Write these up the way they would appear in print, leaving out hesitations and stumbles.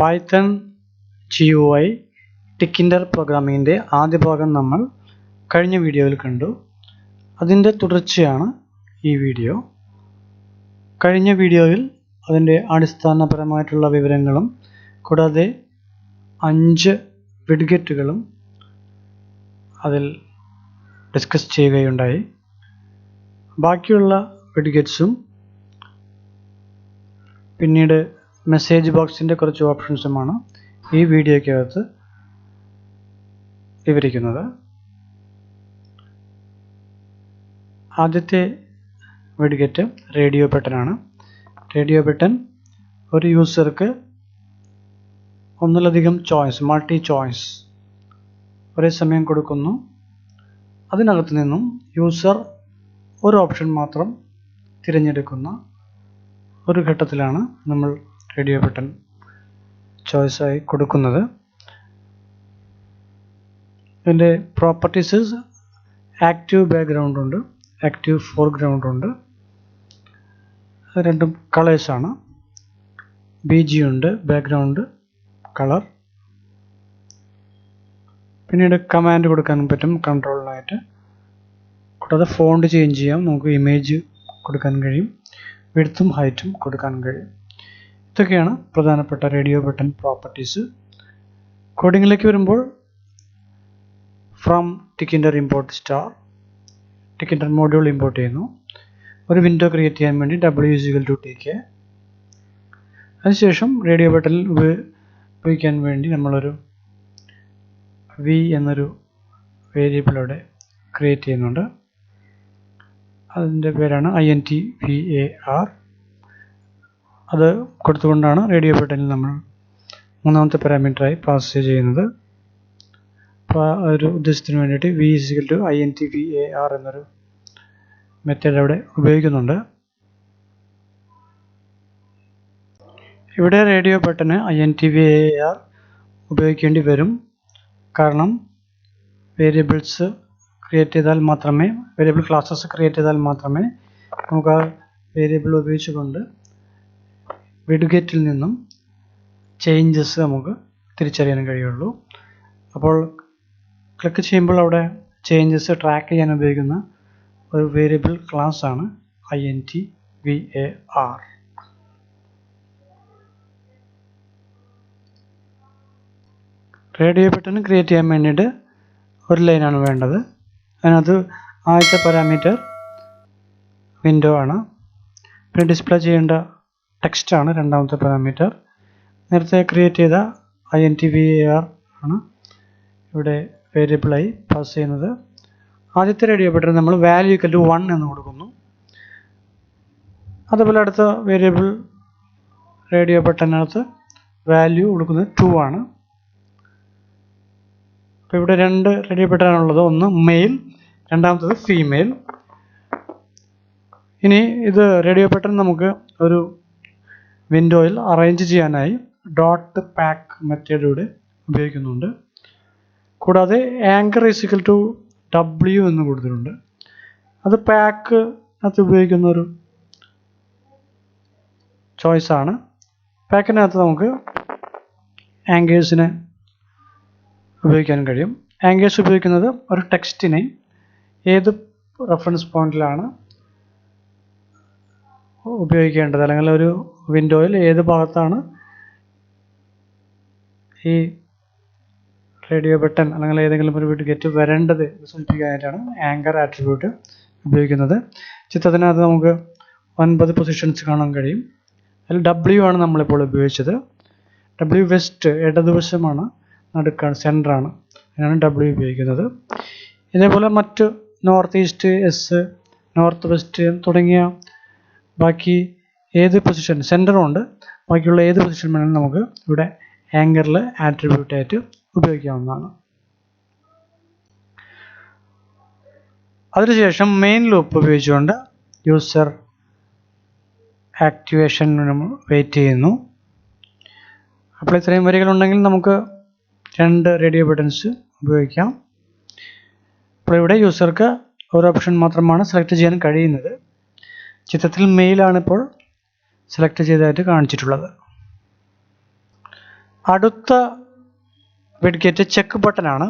Python GUI ടിക്കിൻഡർ പ്രോഗ്രാമിങ്ങിൻ്റെ ആദ്യ ഭാഗം നമ്മൾ കഴിഞ്ഞ വീഡിയോയിൽ കണ്ടു. അതിൻ്റെ തുടർച്ചയാണ് ഈ വീഡിയോ. കഴിഞ്ഞ വീഡിയോയിൽ അതിൻ്റെ അടിസ്ഥാനപരമായിട്ടുള്ള വിവരങ്ങളും കൂടാതെ 5 വിഡ്ഗെറ്റുകളും അതിൽ ഡിസ്കസ് ചെയ്യുകയുണ്ടായി. ബാക്കിയുള്ള വിഡ്ഗെറ്റ്സും പിന്നീട് മെസ്സേജ് ബോക്സിൻ്റെ കുറച്ച് ഓപ്ഷൻസുമാണ് ഈ വീഡിയോയ്ക്കകത്ത് വിവരിക്കുന്നത്. ആദ്യത്തെ വിഡ്ഗെറ്റ് റേഡിയോ ബട്ടനാണ്. റേഡിയോ ബട്ടൺ ഒരു യൂസർക്ക് ഒന്നിലധികം മൾട്ടി ചോയ്സ് ഒരേ സമയം കൊടുക്കുന്നു. അതിനകത്ത് നിന്നും യൂസർ ഒരു ഓപ്ഷൻ മാത്രം തിരഞ്ഞെടുക്കുന്ന ഒരു ഘട്ടത്തിലാണ് നമ്മൾ റേഡിയോ ബട്ടൺ ചോയ്സായി കൊടുക്കുന്നത്. ഇതിൻ്റെ പ്രോപ്പർട്ടീസ് ആക്റ്റീവ് ബാക്ക്ഗ്രൗണ്ട് ഉണ്ട്, ആക്റ്റീവ് ഫോർഗ്രൗണ്ട് ഉണ്ട്. അത് രണ്ടും കളേഴ്സാണ്. BG ഉണ്ട്, ബാക്ക്ഗ്രൗണ്ട് കളർ. പിന്നീട് കമാൻഡ് കൊടുക്കാൻ പറ്റും കൺട്രോളിനായിട്ട്. കൂടാതെ ഫോണ്ട് ചേഞ്ച് ചെയ്യാം, നമുക്ക് ഇമേജ് കൊടുക്കാൻ കഴിയും, വിഡ്ത്തും ഹൈറ്റും കൊടുക്കാൻ കഴിയും. ഇതൊക്കെയാണ് പ്രധാനപ്പെട്ട റേഡിയോ ബട്ടൺ പ്രോപ്പർട്ടീസ്. കോഡിങ്ങിലേക്ക് വരുമ്പോൾ from tkinter import star, tkinter module import ചെയ്യുന്നു. ഒരു വിൻഡോ ക്രിയേറ്റ് ചെയ്യാൻ വേണ്ടി W=TK. അതിനുശേഷം റേഡിയോ ബട്ടണിൽ ഉപയോഗിക്കാൻ വേണ്ടി നമ്മളൊരു V എന്നൊരു വേരിയബിൾ അവിടെ ക്രിയേറ്റ് ചെയ്യുന്നുണ്ട്. അതിൻ്റെ പേരാണ് INTVAR. അത് കൊടുത്തുകൊണ്ടാണ് റേഡിയോ ബട്ടണിൽ നമ്മൾ മൂന്നാമത്തെ പാരാമീറ്ററായി പാസ് ചെയ്യുന്നത്. അപ്പോൾ ഒരു ഉദ്ദേശത്തിന് വേണ്ടിയിട്ട് V=INTVAR എന്നൊരു മെത്തേഡ് അവിടെ ഉപയോഗിക്കുന്നുണ്ട്. ഇവിടെ റേഡിയോ ബട്ടന് INTVAR ഉപയോഗിക്കേണ്ടി വരും. കാരണം വേരിയബിൾ ക്ലാസ്സസ് ക്രിയേറ്റ് ചെയ്താൽ മാത്രമേ നമുക്ക് ആ വേരിയബിൾ ഉപയോഗിച്ചുകൊണ്ട് വിഡ്ഗെറ്റിൽ നിന്നും ചേഞ്ചസ് നമുക്ക് തിരിച്ചറിയാൻ കഴിയുള്ളൂ. അപ്പോൾ ക്ലിക്ക് ചെയ്യുമ്പോൾ അവിടെ ചേഞ്ചസ് ട്രാക്ക് ചെയ്യാൻ ഉപയോഗിക്കുന്ന ഒരു വേരിയബിൾ ക്ലാസ് ആണ് INTVAR. റേഡിയോ ബട്ടൺ ക്രിയേറ്റ് ചെയ്യാൻ വേണ്ടിയിട്ട് ഒരു ലൈനാണ് വേണ്ടത്. അതിനകത്ത് ആദ്യത്തെ പാരാമീറ്റർ വിൻഡോ ആണ്. പിന്നെ ഡിസ്പ്ലേ ചെയ്യേണ്ട ടെക്സ്റ്റാണ് രണ്ടാമത്തെ പാരാമീറ്റർ. നേരത്തെ ക്രിയേറ്റ് ചെയ്ത INTVAR ആണ് ഇവിടെ വേരിയബിളായി പാസ് ചെയ്യുന്നത്. ആദ്യത്തെ റേഡിയോ ബട്ടൺ നമ്മൾ value=1 എന്ന് കൊടുക്കുന്നു. അതുപോലെ അടുത്ത വേരിയബിൾ റേഡിയോ ബട്ടണിനകത്ത് വാല്യൂ കൊടുക്കുന്നത് 2 ആണ്. അപ്പോൾ ഇവിടെ 2 റേഡിയോ ബട്ടണാണുള്ളത്. ഒന്ന് മെയിൽ, രണ്ടാമത്തത് ഫീമെയിൽ. ഇനി ഇത് റേഡിയോ ബട്ടൺ നമുക്ക് ഒരു വിൻഡോയിൽ അറേഞ്ച് ചെയ്യാനായി .pack മെത്തേഡിലൂടെ ഉപയോഗിക്കുന്നുണ്ട്. കൂടാതെ anchor=W എന്ന് കൊടുത്തിട്ടുണ്ട്. അത് പാക്കിനകത്ത് ഉപയോഗിക്കുന്ന ഒരു ചോയ്സാണ്. പാക്കിനകത്ത് നമുക്ക് ആങ്കേഴ്സിനെ ഉപയോഗിക്കാൻ കഴിയും. ആങ്കേഴ്സ് ഉപയോഗിക്കുന്നത് ഒരു ടെക്സ്റ്റിനെ ഏത് റെഫറൻസ് പോയിന്റിലാണ് ഉപയോഗിക്കേണ്ടത്, അല്ലെങ്കിൽ ഒരു വിൻഡോയിൽ ഏത് ഭാഗത്താണ് ഈ റേഡിയോ ബട്ടൺ അല്ലെങ്കിൽ ഏതെങ്കിലും ഒരു വിഡ്ഗെറ്റ് വരേണ്ടത് സൂചിപ്പിക്കാനായിട്ടാണ് ആങ്കർ ആട്രിബ്യൂട്ട് ഉപയോഗിക്കുന്നത്. ചിത്രത്തിനകത്ത് നമുക്ക് 9 പൊസിഷൻസ് കാണാൻ കഴിയും. അതിൽ W ആണ് നമ്മളിപ്പോൾ ഉപയോഗിച്ചത്. W വെസ്റ്റ് ഇടതുവശമാണ്, നടുക്കാണ്, സെൻറ്ററാണ്. അതിനാണ് W ഉപയോഗിക്കുന്നത്. ഇതേപോലെ മറ്റ് നോർത്ത് ഈസ്റ്റ്, നോർത്ത് വെസ്റ്റ് തുടങ്ങിയ ബാക്കി ഏത് പൊസിഷൻ, സെൻറ്ററുണ്ട്, ബാക്കിയുള്ള ഏത് പൊസിഷൻ വേണമെങ്കിലും നമുക്ക് ഇവിടെ ആങ്കറിൽ ആട്രിബ്യൂട്ടായിട്ട് ഉപയോഗിക്കാവുന്നതാണ്. അതിനുശേഷം മെയിൻ ലൂപ്പ് ഉപയോഗിച്ചുകൊണ്ട് യൂസർ ആക്ടിവേഷൻ നമ്മൾ വെയിറ്റ് ചെയ്യുന്നു. അപ്പോൾ ഇത്രയും വരികളുണ്ടെങ്കിൽ നമുക്ക് 2 റേഡിയോ ബട്ടൺസ് ഉപയോഗിക്കാം. അപ്പോൾ ഇവിടെ യൂസർക്ക് ഒരു ഓപ്ഷൻ മാത്രമാണ് സെലക്ട് ചെയ്യാൻ കഴിയുന്നത്. ചിത്രത്തിൽ മെയിലാണ് ഇപ്പോൾ സെലക്ട് ചെയ്തതായിട്ട് കാണിച്ചിട്ടുള്ളത്. അടുത്ത വിഡ്ഗെറ്റ് ചെക്ക് ബട്ടൺ ആണ്.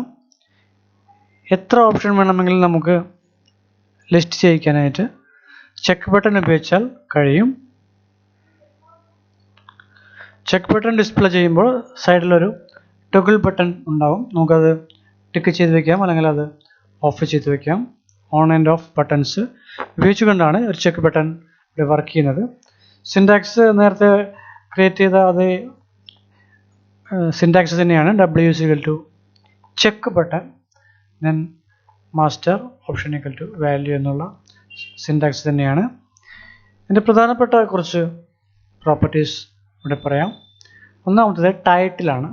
എത്ര ഓപ്ഷൻ വേണമെങ്കിലും നമുക്ക് ലിസ്റ്റ് ചെയ്യിക്കാനായിട്ട് ചെക്ക് ബട്ടൺ ഉപയോഗിച്ചാൽ കഴിയും. ചെക്ക് ബട്ടൺ ഡിസ്പ്ലേ ചെയ്യുമ്പോൾ സൈഡിലൊരു ടോഗിൾ ബട്ടൺ ഉണ്ടാവും. നമുക്കത് ടിക്ക് ചെയ്ത് വെക്കാം, അല്ലെങ്കിൽ അത് ഓഫ് ചെയ്ത് വെക്കാം. ഓൺ ആൻഡ് ഓഫ് ബട്ടൺസ് ഉപയോഗിച്ചുകൊണ്ടാണ് ഒരു ചെക്ക് ബട്ടൺ ഇവിടെ വർക്ക് ചെയ്യുന്നത്. സിൻടാക്സ് നേരത്തെ ക്രിയേറ്റ് ചെയ്ത അതേ സിൻടാക്സ് തന്നെയാണ്. W check button then master option equal to value എന്നുള്ള സിൻടാക്സ് തന്നെയാണ്. ഇതിൻ്റെ പ്രധാനപ്പെട്ട കുറച്ച് പ്രോപ്പർട്ടീസ് ഇവിടെ പറയാം. ഒന്നാമത്തേത് ടൈറ്റിലാണ്.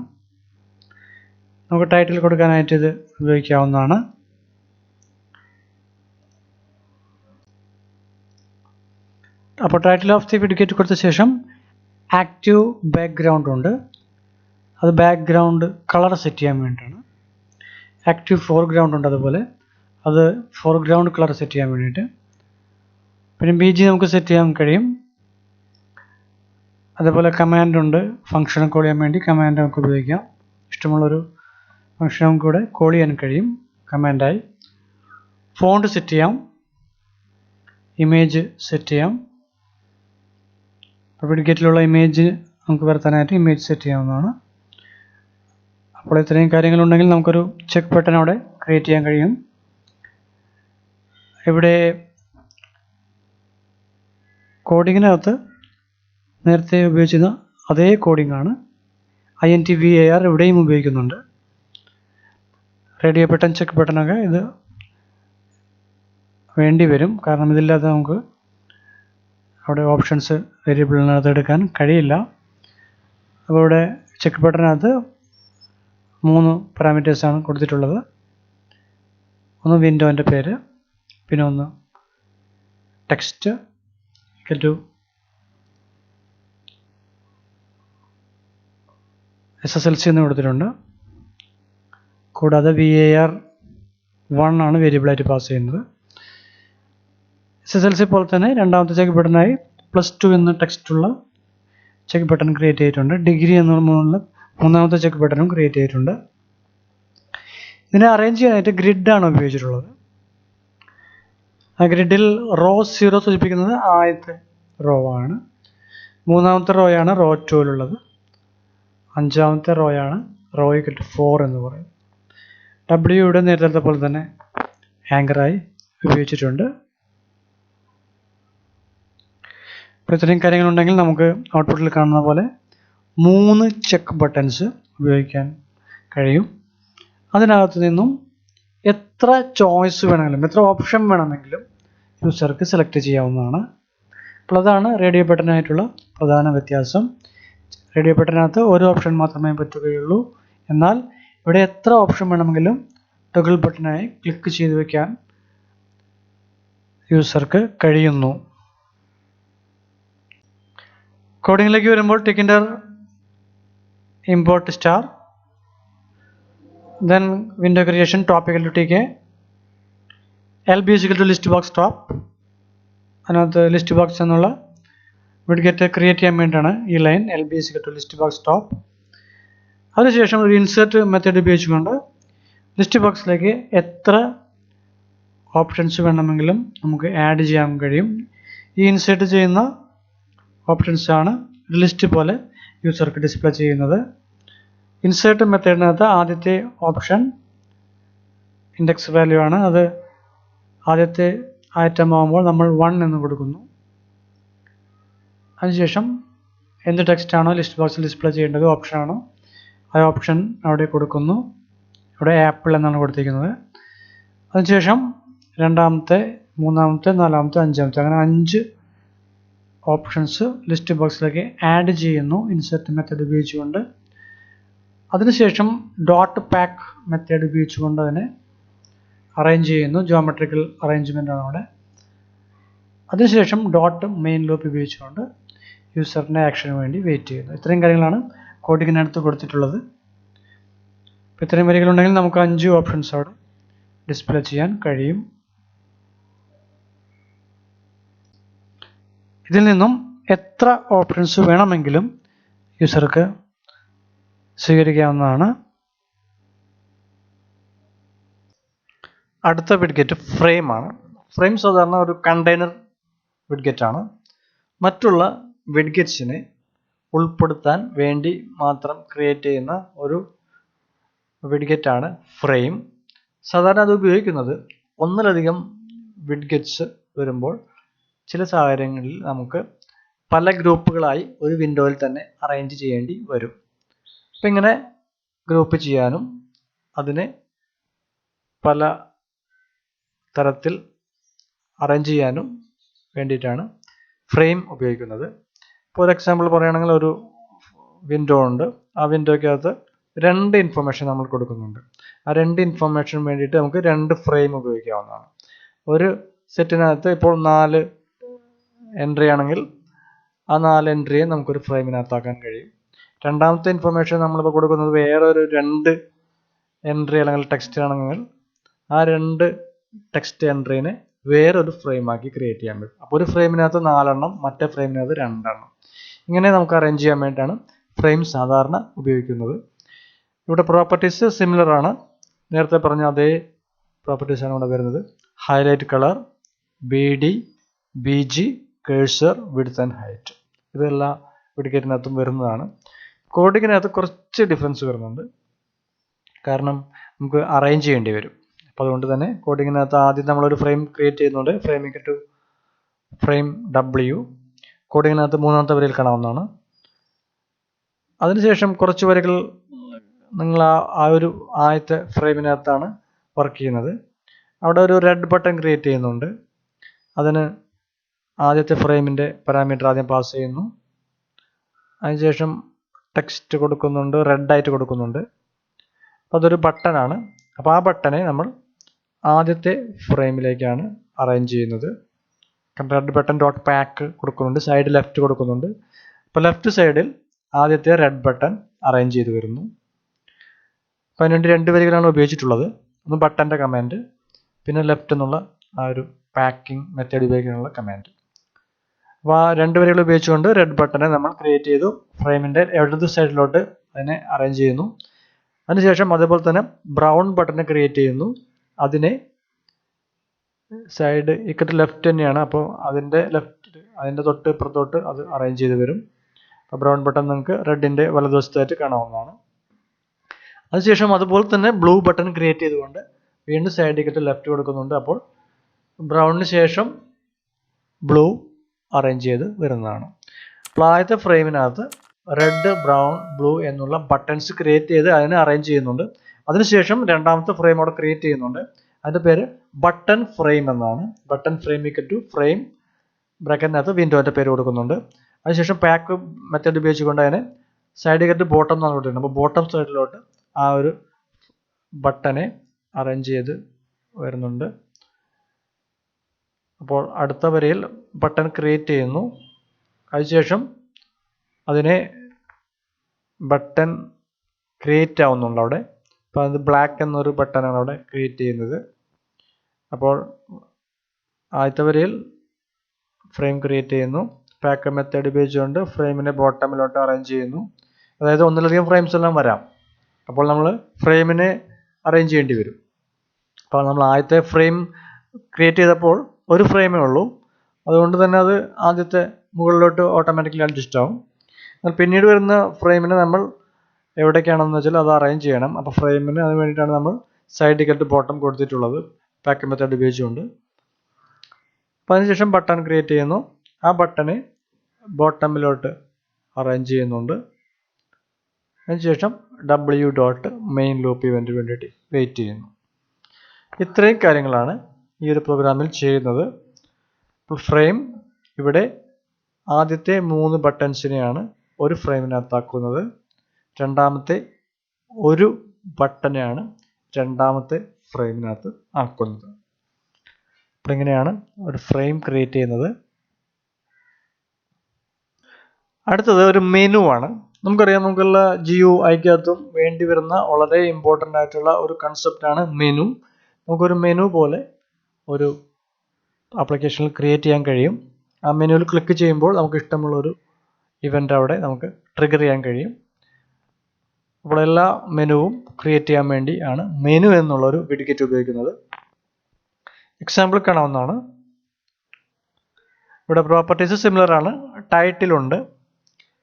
നമുക്ക് ടൈറ്റിൽ കൊടുക്കാനായിട്ട് ഇത് ഉപയോഗിക്കാവുന്നതാണ്. അപ്പോൾ ടൈറ്റിൽ ഓഫ് ദി വിഡ്ഗെറ്റ് കൊടുത്ത ശേഷം ആക്റ്റീവ് ബാക്ക്ഗ്രൗണ്ട് ഉണ്ട്. അത് ബാക്ക്ഗ്രൗണ്ട് കളർ സെറ്റ് ചെയ്യാൻ വേണ്ടിയിട്ടാണ്. ആക്റ്റീവ് ഫോർഗ്രൗണ്ട് ഉണ്ട്, അതുപോലെ അത് ഫോർഗ്രൗണ്ട് കളർ സെറ്റ് ചെയ്യാൻ വേണ്ടിയിട്ട്. പിന്നെ BG നമുക്ക് സെറ്റ് ചെയ്യാൻ കഴിയും. അതേപോലെ കമാൻഡ് ഉണ്ട്, ഫംഗ്ഷൻ കോൾ ചെയ്യാൻ വേണ്ടി കമാൻഡ് നമുക്ക് ഉപയോഗിക്കാം. ഇഷ്ടമുള്ളൊരു ഫംഗ്ഷൻ നമുക്ക് ഇവിടെ കോൾ ചെയ്യാൻ കഴിയും കമാൻഡായി. ഫോണ്ട് സെറ്റ് ചെയ്യാം, ഇമേജ് സെറ്റ് ചെയ്യാം. വിഡ്ഗെറ്റിലുള്ള ഇമേജ് നമുക്ക് വരുത്താനായിട്ട് ഇമേജ് സെറ്റ് ചെയ്യാവുന്നതാണ്. അപ്പോൾ ഇത്രയും കാര്യങ്ങളുണ്ടെങ്കിൽ നമുക്കൊരു ചെക്ക് ബട്ടൺ അവിടെ ക്രിയേറ്റ് ചെയ്യാൻ കഴിയും. ഇവിടെ കോഡിങ്ങിനകത്ത് നേരത്തെ ഉപയോഗിച്ചിരുന്ന അതേ കോഡിംഗ് ആണ്. INTVAR ഇവിടെയും ഉപയോഗിക്കുന്നുണ്ട്. റേഡിയോ ബട്ടൺ, ചെക്ക് ബട്ടണൊക്കെ ഇത് വേണ്ടി വരും, കാരണം ഇതില്ലാതെ നമുക്ക് അവിടെ ഓപ്ഷൻസ് വേരിയബിളിനകത്ത് എടുക്കാൻ കഴിയില്ല. അപ്പോൾ ഇവിടെ ചെക്ക് ബട്ടണിനകത്ത് 3 പാരാമീറ്റേഴ്സാണ് കൊടുത്തിട്ടുള്ളത്. ഒന്ന് വിൻഡോൻ്റെ പേര്, പിന്നെ ഒന്ന് ടെക്സ്റ്റ് ഈക്വൽ ടു SSLC എന്ന് കൊടുത്തിട്ടുണ്ട്. കൂടാതെ VAR1 ആണ് വേരിയബിളായിട്ട് പാസ് ചെയ്യുന്നത്. SSLC പോലെ തന്നെ രണ്ടാമത്തെ ചെക്ക് ബട്ടണായി +2 എന്ന ടെക്സ്റ്റുള്ള ചെക്ക് ബട്ടൺ ക്രിയേറ്റ് ചെയ്തിട്ടുണ്ട്. ഡിഗ്രി എന്നുള്ള മൂന്നാമത്തെ ചെക്ക് ബട്ടണും ക്രിയേറ്റ് ചെയ്തിട്ടുണ്ട്. ഇതിനെ അറേഞ്ച് ചെയ്യാനായിട്ട് ഗ്രിഡാണ് ഉപയോഗിച്ചിട്ടുള്ളത്. ആ ഗ്രിഡിൽ റോ 0 സൂചിപ്പിക്കുന്നത് ആദ്യത്തെ റോ ആണ്. മൂന്നാമത്തെ റോ ആണ് റോ 2ലുള്ളത്. അഞ്ചാമത്തെ റോ ആണ് റോ ഈക്വൽ ടു 4 എന്ന് പറയുന്നത്. W ഇവിടെ നേരത്തെ പോലെ തന്നെ ആങ്കറായി ഉപയോഗിച്ചിട്ടുണ്ട്. അപ്പോൾ ഇത്രയും കാര്യങ്ങളുണ്ടെങ്കിൽ നമുക്ക് ഔട്ട്പുട്ടിൽ കാണുന്ന പോലെ 3 ചെക്ക് ബട്ടൺസ് ഉപയോഗിക്കാൻ കഴിയും. അതിനകത്ത് നിന്നും എത്ര ചോയ്സ് വേണമെങ്കിലും, എത്ര ഓപ്ഷൻ വേണമെങ്കിലും യൂസർക്ക് സെലക്ട് ചെയ്യാവുന്നതാണ്. അപ്പോൾ അതാണ് റേഡിയോ ബട്ടനായിട്ടുള്ള പ്രധാന വ്യത്യാസം. റേഡിയോ ബട്ടനകത്ത് ഒരു ഓപ്ഷൻ മാത്രമേ പറ്റുകയുള്ളൂ. എന്നാൽ ഇവിടെ എത്ര ഓപ്ഷൻ വേണമെങ്കിലും ടോഗിൾ ബട്ടനായി ക്ലിക്ക് ചെയ്ത് വയ്ക്കാൻ യൂസർക്ക് കഴിയുന്നു. കോഡിങ്ങിലേക്ക് വരുമ്പോൾ tkinter import star, then window creation top equal to tk, LB is equal to list box top. അതിനകത്ത് ലിസ്റ്റ് ബോക്സ് എന്നുള്ള വിഡ്ഗെറ്റ് ക്രിയേറ്റ് ചെയ്യാൻ വേണ്ടിയിട്ടാണ് ഈ line LB is equal to list box top. അതിനുശേഷം ഒരു ഇൻസേർട്ട് മെത്തേഡ് ഉപയോഗിച്ചുകൊണ്ട് ലിസ്റ്റ് ബോക്സിലേക്ക് എത്ര ഓപ്ഷൻസ് വേണമെങ്കിലും നമുക്ക് ആഡ് ചെയ്യാൻ കഴിയും. ഈ ഇൻസേർട്ട് ചെയ്യുന്ന ഓപ്ഷൻസാണ് ലിസ്റ്റ് പോലെ യൂസർക്ക് ഡിസ്പ്ലേ ചെയ്യുന്നത്. ഇൻസേർട്ട് മെത്തേഡിനകത്ത് ആദ്യത്തെ ഓപ്ഷൻ ഇൻഡെക്സ് വാല്യൂ ആണ്. അത് ആദ്യത്തെ ഐറ്റം ആകുമ്പോൾ നമ്മൾ 1 എന്ന് കൊടുക്കുന്നു. അതിനുശേഷം എന്ത് ടെക്സ്റ്റ് ആണോ ലിസ്റ്റ് ബോക്സിൽ ഡിസ്പ്ലേ ചെയ്യേണ്ടത്, ഓപ്ഷൻ ആണോ, ആ ഓപ്ഷൻ അവിടെ കൊടുക്കുന്നു. ഇവിടെ ആപ്പിൾ എന്നാണ് കൊടുത്തിരിക്കുന്നത്. അതിനുശേഷം രണ്ടാമത്തെ, മൂന്നാമത്തെ, നാലാമത്തെ, അഞ്ചാമത്തെ, അങ്ങനെ 5 ഓപ്ഷൻസ് ലിസ്റ്റ് ബോക്സിലേക്ക് ആഡ് ചെയ്യുന്നു ഇൻസേർട്ട് മെത്തേഡ് ഉപയോഗിച്ചുകൊണ്ട്. അതിനുശേഷം ഡോട്ട് പാക്ക് മെത്തേഡ് ഉപയോഗിച്ചുകൊണ്ട് അതിനെ അറേഞ്ച് ചെയ്യുന്നു. ജോമെട്രിക്കൽ അറേഞ്ച്മെൻ്റ് ആണ് അവിടെ. അതിനുശേഷം ഡോട്ട് മെയിൻ ലൂപ്പ് ഉപയോഗിച്ചുകൊണ്ട് യൂസറിൻ്റെ ആക്ഷന് വേണ്ടി വെയിറ്റ് ചെയ്യുന്നു. ഇത്രയും കാര്യങ്ങളാണ് കോഡിങ്ങിനടുത്ത് കൊടുത്തിട്ടുള്ളത്. അപ്പോൾ ഇത്രയും വരികളുണ്ടെങ്കിൽ നമുക്ക് 5 ഓപ്ഷൻസ് അവിടെ ഡിസ്പ്ലേ ചെയ്യാൻ കഴിയും. ഇതിൽ നിന്നും എത്ര ഓപ്ഷൻസ് വേണമെങ്കിലും യൂസർക്ക് സ്വീകരിക്കാവുന്നതാണ്. അടുത്ത വിഡ്ഗെറ്റ് ഫ്രെയിമാണ്. ഫ്രെയിം സാധാരണ ഒരു കണ്ടെയ്നർ വിഡ്ഗെറ്റാണ്. മറ്റുള്ള വിഡ്ഗെറ്റ്സിനെ ഉൾപ്പെടുത്താൻ വേണ്ടി മാത്രം ക്രിയേറ്റ് ചെയ്യുന്ന ഒരു വിഡ്ഗെറ്റാണ് ഫ്രെയിം. സാധാരണ അത് ഉപയോഗിക്കുന്നത് ഒന്നിലധികം വിഡ്ഗെറ്റ്സ് വരുമ്പോൾ ചില സാഹചര്യങ്ങളിൽ നമുക്ക് പല ഗ്രൂപ്പുകളായി ഒരു വിൻഡോയിൽ തന്നെ അറേഞ്ച് ചെയ്യേണ്ടി വരും. അപ്പം ഇങ്ങനെ ഗ്രൂപ്പ് ചെയ്യാനും അതിനെ പല തരത്തിൽ അറേഞ്ച് ചെയ്യാനും വേണ്ടിയിട്ടാണ് ഫ്രെയിം ഉപയോഗിക്കുന്നത്. ഇപ്പോൾ ഒരു എക്സാമ്പിൾ പറയുകയാണെങ്കിൽ ഒരു വിൻഡോ ഉണ്ട്. ആ വിൻഡോയ്ക്കകത്ത് 2 ഇൻഫർമേഷൻ നമ്മൾ കൊടുക്കുന്നുണ്ട്. ആ 2 ഇൻഫർമേഷൻ വേണ്ടിയിട്ട് നമുക്ക് 2 ഫ്രെയിം ഉപയോഗിക്കാവുന്നതാണ്. ഒരു സെറ്റിനകത്ത് ഇപ്പോൾ 4 എൻട്രി ആണെങ്കിൽ ആ 4 എൻട്രിയെ നമുക്കൊരു ഫ്രെയിമിനകത്താക്കാൻ കഴിയും. രണ്ടാമത്തെ ഇൻഫർമേഷൻ നമ്മളിപ്പോൾ കൊടുക്കുന്നത് വേറൊരു 2 എൻട്രി അല്ലെങ്കിൽ ടെക്സ്റ്റ് ആണെങ്കിൽ ആ 2 ടെക്സ്റ്റ് എൻട്രീനെ വേറൊരു ഫ്രെയിമാക്കി ക്രിയേറ്റ് ചെയ്യാൻ പറ്റും. അപ്പോൾ ഒരു ഫ്രെയിമിനകത്ത് 4 എണ്ണം, മറ്റേ ഫ്രെയിമിനകത്ത് 2 എണ്ണം. ഇങ്ങനെ നമുക്ക് അറേഞ്ച് ചെയ്യാൻ വേണ്ടിയിട്ടാണ് ഫ്രെയിം സാധാരണ ഉപയോഗിക്കുന്നത്. ഇവിടെ പ്രോപ്പർട്ടീസ് സിമിലർ ആണ്. നേരത്തെ പറഞ്ഞ അതേ പ്രോപ്പർട്ടീസാണ് ഇവിടെ വരുന്നത്. Highlight colour, BD, BG, കേഴ്സർ, width and height. ഇതെല്ലാം വിഡ്ഗെറ്റിനകത്തും വരുന്നതാണ്. കോഡിങ്ങിനകത്ത് കുറച്ച് ഡിഫറൻസ് വരുന്നുണ്ട്. കാരണം നമുക്ക് അറേഞ്ച് ചെയ്യേണ്ടി വരും. അപ്പോൾ അതുകൊണ്ട് തന്നെ കോഡിങ്ങിനകത്ത് ആദ്യം നമ്മളൊരു ഫ്രെയിം ക്രിയേറ്റ് ചെയ്യുന്നുണ്ട്. ഫ്രെയിം ടു ഫ്രെയിം W കോഡിങ്ങിനകത്ത് 3ാമത്തെ വരിയിൽ കാണാവുന്നതാണ്. അതിനുശേഷം കുറച്ച് വരികൾ നിങ്ങൾ ആ ഒരു ആദ്യത്തെ ഫ്രെയിമിനകത്താണ് വർക്ക് ചെയ്യുന്നത്. അവിടെ ഒരു റെഡ് ബട്ടൺ ക്രിയേറ്റ് ചെയ്യുന്നുണ്ട്. അതിന് ആദ്യത്തെ ഫ്രെയിമിൻ്റെ പാരാമീറ്റർ ആദ്യം പാസ് ചെയ്യുന്നു. അതിനുശേഷം ടെക്സ്റ്റ് കൊടുക്കുന്നുണ്ട്, റെഡായിട്ട് കൊടുക്കുന്നുണ്ട്. അപ്പോൾ അതൊരു ബട്ടണാണ്. അപ്പോൾ ആ ബട്ടനെ നമ്മൾ ആദ്യത്തെ ഫ്രെയിമിലേക്കാണ് അറേഞ്ച് ചെയ്യുന്നത്. റെഡ് ബട്ടൺ ഡോട്ട് പാക്ക് കൊടുക്കുന്നുണ്ട്, സൈഡ് ലെഫ്റ്റ് കൊടുക്കുന്നുണ്ട്. അപ്പോൾ ലെഫ്റ്റ് സൈഡിൽ ആദ്യത്തെ റെഡ് ബട്ടൺ അറേഞ്ച് ചെയ്ത് വരുന്നു. അപ്പോൾ അതിനുവേണ്ടി 2 വരികളാണ് ഉപയോഗിച്ചിട്ടുള്ളത്. ഒന്ന് ബട്ടൻ്റെ കമാൻഡ്, പിന്നെ ലെഫ്റ്റ് എന്നുള്ള ആ ഒരു പാക്കിംഗ് മെത്തേഡ് ഉപയോഗിക്കാനുള്ള കമാൻഡ്. അപ്പോൾ ആ 2 വരികൾ ഉപയോഗിച്ചുകൊണ്ട് റെഡ് ബട്ടനെ നമ്മൾ ക്രിയേറ്റ് ചെയ്തു. ഫ്രെയിമിൻ്റെ ഇടത് സൈഡിലോട്ട് അതിനെ അറേഞ്ച് ചെയ്യുന്നു. അതിനുശേഷം അതേപോലെ തന്നെ ബ്രൗൺ ബട്ടനെ ക്രിയേറ്റ് ചെയ്യുന്നു. അതിനെ സൈഡ് ഇക്കട്ട് ലെഫ്റ്റ് തന്നെയാണ്. അപ്പോൾ അതിൻ്റെ തൊട്ട് ഇപ്പുറത്തോട്ട് അത് അറേഞ്ച് ചെയ്ത് വരും. അപ്പോൾ ബ്രൗൺ ബട്ടൺ നിങ്ങൾക്ക് റെഡിൻ്റെ വലതുവശത്തായിട്ട് കാണാവുന്നതാണ്. അതിനുശേഷം അതുപോലെ തന്നെ ബ്ലൂ ബട്ടൺ ക്രിയേറ്റ് ചെയ്തുകൊണ്ട് വീണ്ടും സൈഡ് ഇക്കട്ട് ലെഫ്റ്റ് കൊടുക്കുന്നുണ്ട്. അപ്പോൾ ബ്രൗണിന് ശേഷം ബ്ലൂ അറേഞ്ച് ചെയ്ത് വരുന്നതാണ്. അപ്പോൾ ആദ്യത്തെ ഫ്രെയിമിനകത്ത് റെഡ്, ബ്രൗൺ, ബ്ലൂ എന്നുള്ള ബട്ടൺസ് ക്രിയേറ്റ് ചെയ്ത് അതിനെ അറേഞ്ച് ചെയ്യുന്നുണ്ട്. അതിനുശേഷം രണ്ടാമത്തെ ഫ്രെയിം അവിടെ ക്രിയേറ്റ് ചെയ്യുന്നുണ്ട്. അതിൻ്റെ പേര് ബട്ടൺ ഫ്രെയിം എന്നാണ്. ബട്ടൺ ഫ്രെയിം ടു ഫ്രെയിം ബ്രാക്കറ്റിനകത്ത് വിൻഡോൻ്റെ പേര് കൊടുക്കുന്നുണ്ട്. അതിനുശേഷം പാക്ക് മെത്തേഡ് ഉപയോഗിച്ചുകൊണ്ട് അതിനെ സൈഡ് കട്ട് ബോട്ടം എന്നാണ് കൊടുക്കുന്നത്. അപ്പോൾ ബോട്ടം സൈഡിലോട്ട് ആ ഒരു ബട്ടനെ അറേഞ്ച് ചെയ്ത് വരുന്നുണ്ട്. അപ്പോൾ അടുത്ത വരിയിൽ ബട്ടൺ ക്രിയേറ്റ് ചെയ്യുന്നു. അതിനുശേഷം അതിനെ ബട്ടൺ ക്രിയേറ്റ് ആവുന്നുണ്ട് അവിടെ. അപ്പോൾ അത് ബ്ലാക്ക് എന്നൊരു ബട്ടനാണ് അവിടെ ക്രിയേറ്റ് ചെയ്യുന്നത്. അപ്പോൾ ആദ്യത്തെ വരിയിൽ ഫ്രെയിം ക്രിയേറ്റ് ചെയ്യുന്നു. പാക്ക് മെത്തേഡ് ഉപയോഗിച്ചുകൊണ്ട് ഫ്രെയിമിനെ ബോട്ടമിലോട്ട് അറേഞ്ച് ചെയ്യുന്നു. അതായത് ഒന്നിലധികം ഫ്രെയിംസ് എല്ലാം വരാം. അപ്പോൾ നമ്മൾ ഫ്രെയിമിനെ അറേഞ്ച് ചെയ്യേണ്ടി വരും. അപ്പോൾ നമ്മൾ ആദ്യത്തെ ഫ്രെയിം ക്രിയേറ്റ് ചെയ്തപ്പോൾ ഒരു ഫ്രെയിമേ ഉള്ളൂ. അതുകൊണ്ട് തന്നെ അത് ആദ്യത്തെ മുകളിലോട്ട് ഓട്ടോമാറ്റിക്കലി അഡ്ജസ്റ്റ് ആവും. എന്നാൽ പിന്നീട് വരുന്ന ഫ്രെയിമിനെ നമ്മൾ എവിടേക്കാണെന്ന് വെച്ചാൽ അത് അറേഞ്ച് ചെയ്യണം. അപ്പോൾ ഫ്രെയിമിന് അതിന് വേണ്ടിയിട്ടാണ് നമ്മൾ സൈഡ് ഇക്കട്ട് ബോട്ടം കൊടുത്തിട്ടുള്ളത് പാക്ക് മെത്തേഡ് ഉപയോഗിച്ചുകൊണ്ട്. അപ്പോൾ അതിനുശേഷം ബട്ടൺ ക്രിയേറ്റ് ചെയ്യുന്നു. ആ ബട്ടനെ ബോട്ടമിലോട്ട് അറേഞ്ച് ചെയ്യുന്നുണ്ട്. അതിനുശേഷം W.മെയിൻ ലൂപ്പ് ഇവൻറ്റ് വേണ്ടിയിട്ട് വെയിറ്റ് ചെയ്യുന്നു. ഇത്രയും കാര്യങ്ങളാണ് ഈ ഒരു പ്രോഗ്രാമിൽ ചെയ്യുന്നത്. ഇപ്പോൾ ഫ്രെയിം ഇവിടെ ആദ്യത്തെ 3 ബട്ടൺസിനെയാണ് ഒരു ഫ്രെയിമിനകത്താക്കുന്നത്. രണ്ടാമത്തെ ഒരു ബട്ടനെയാണ് രണ്ടാമത്തെ ഫ്രെയിമിനകത്ത് ആക്കുന്നത്. അപ്പോൾ ഇങ്ങനെയാണ് ഒരു ഫ്രെയിം ക്രിയേറ്റ് ചെയ്യുന്നത്. അടുത്തത് ഒരു മെനു ആണ്. നമുക്കറിയാം, നമുക്കുള്ള GUIക്കകത്തും വേണ്ടി വരുന്ന വളരെ ഇമ്പോർട്ടൻ്റ് ആയിട്ടുള്ള ഒരു കൺസെപ്റ്റാണ് മെനു. നമുക്കൊരു മെനു പോലെ ഒരു ആപ്ലിക്കേഷനിൽ ക്രിയേറ്റ് ചെയ്യാൻ കഴിയും. ആ മെനുവിൽ ക്ലിക്ക് ചെയ്യുമ്പോൾ നമുക്ക് ഇഷ്ടമുള്ളൊരു ഇവൻ്റ് അവിടെ നമുക്ക് ട്രിഗർ ചെയ്യാൻ കഴിയും. അപ്പോൾ എല്ലാ മെനുവും ക്രിയേറ്റ് ചെയ്യാൻ വേണ്ടി ആണ് മെനു എന്നുള്ളൊരു വിഡ്ഗെറ്റ് ഉപയോഗിക്കുന്നത്. എക്സാമ്പിൾ കാണാവുന്നതാണ്. ഇവിടെ പ്രോപ്പർട്ടീസ് സിമിലർ ആണ്. ടൈറ്റിൽ ഉണ്ട്,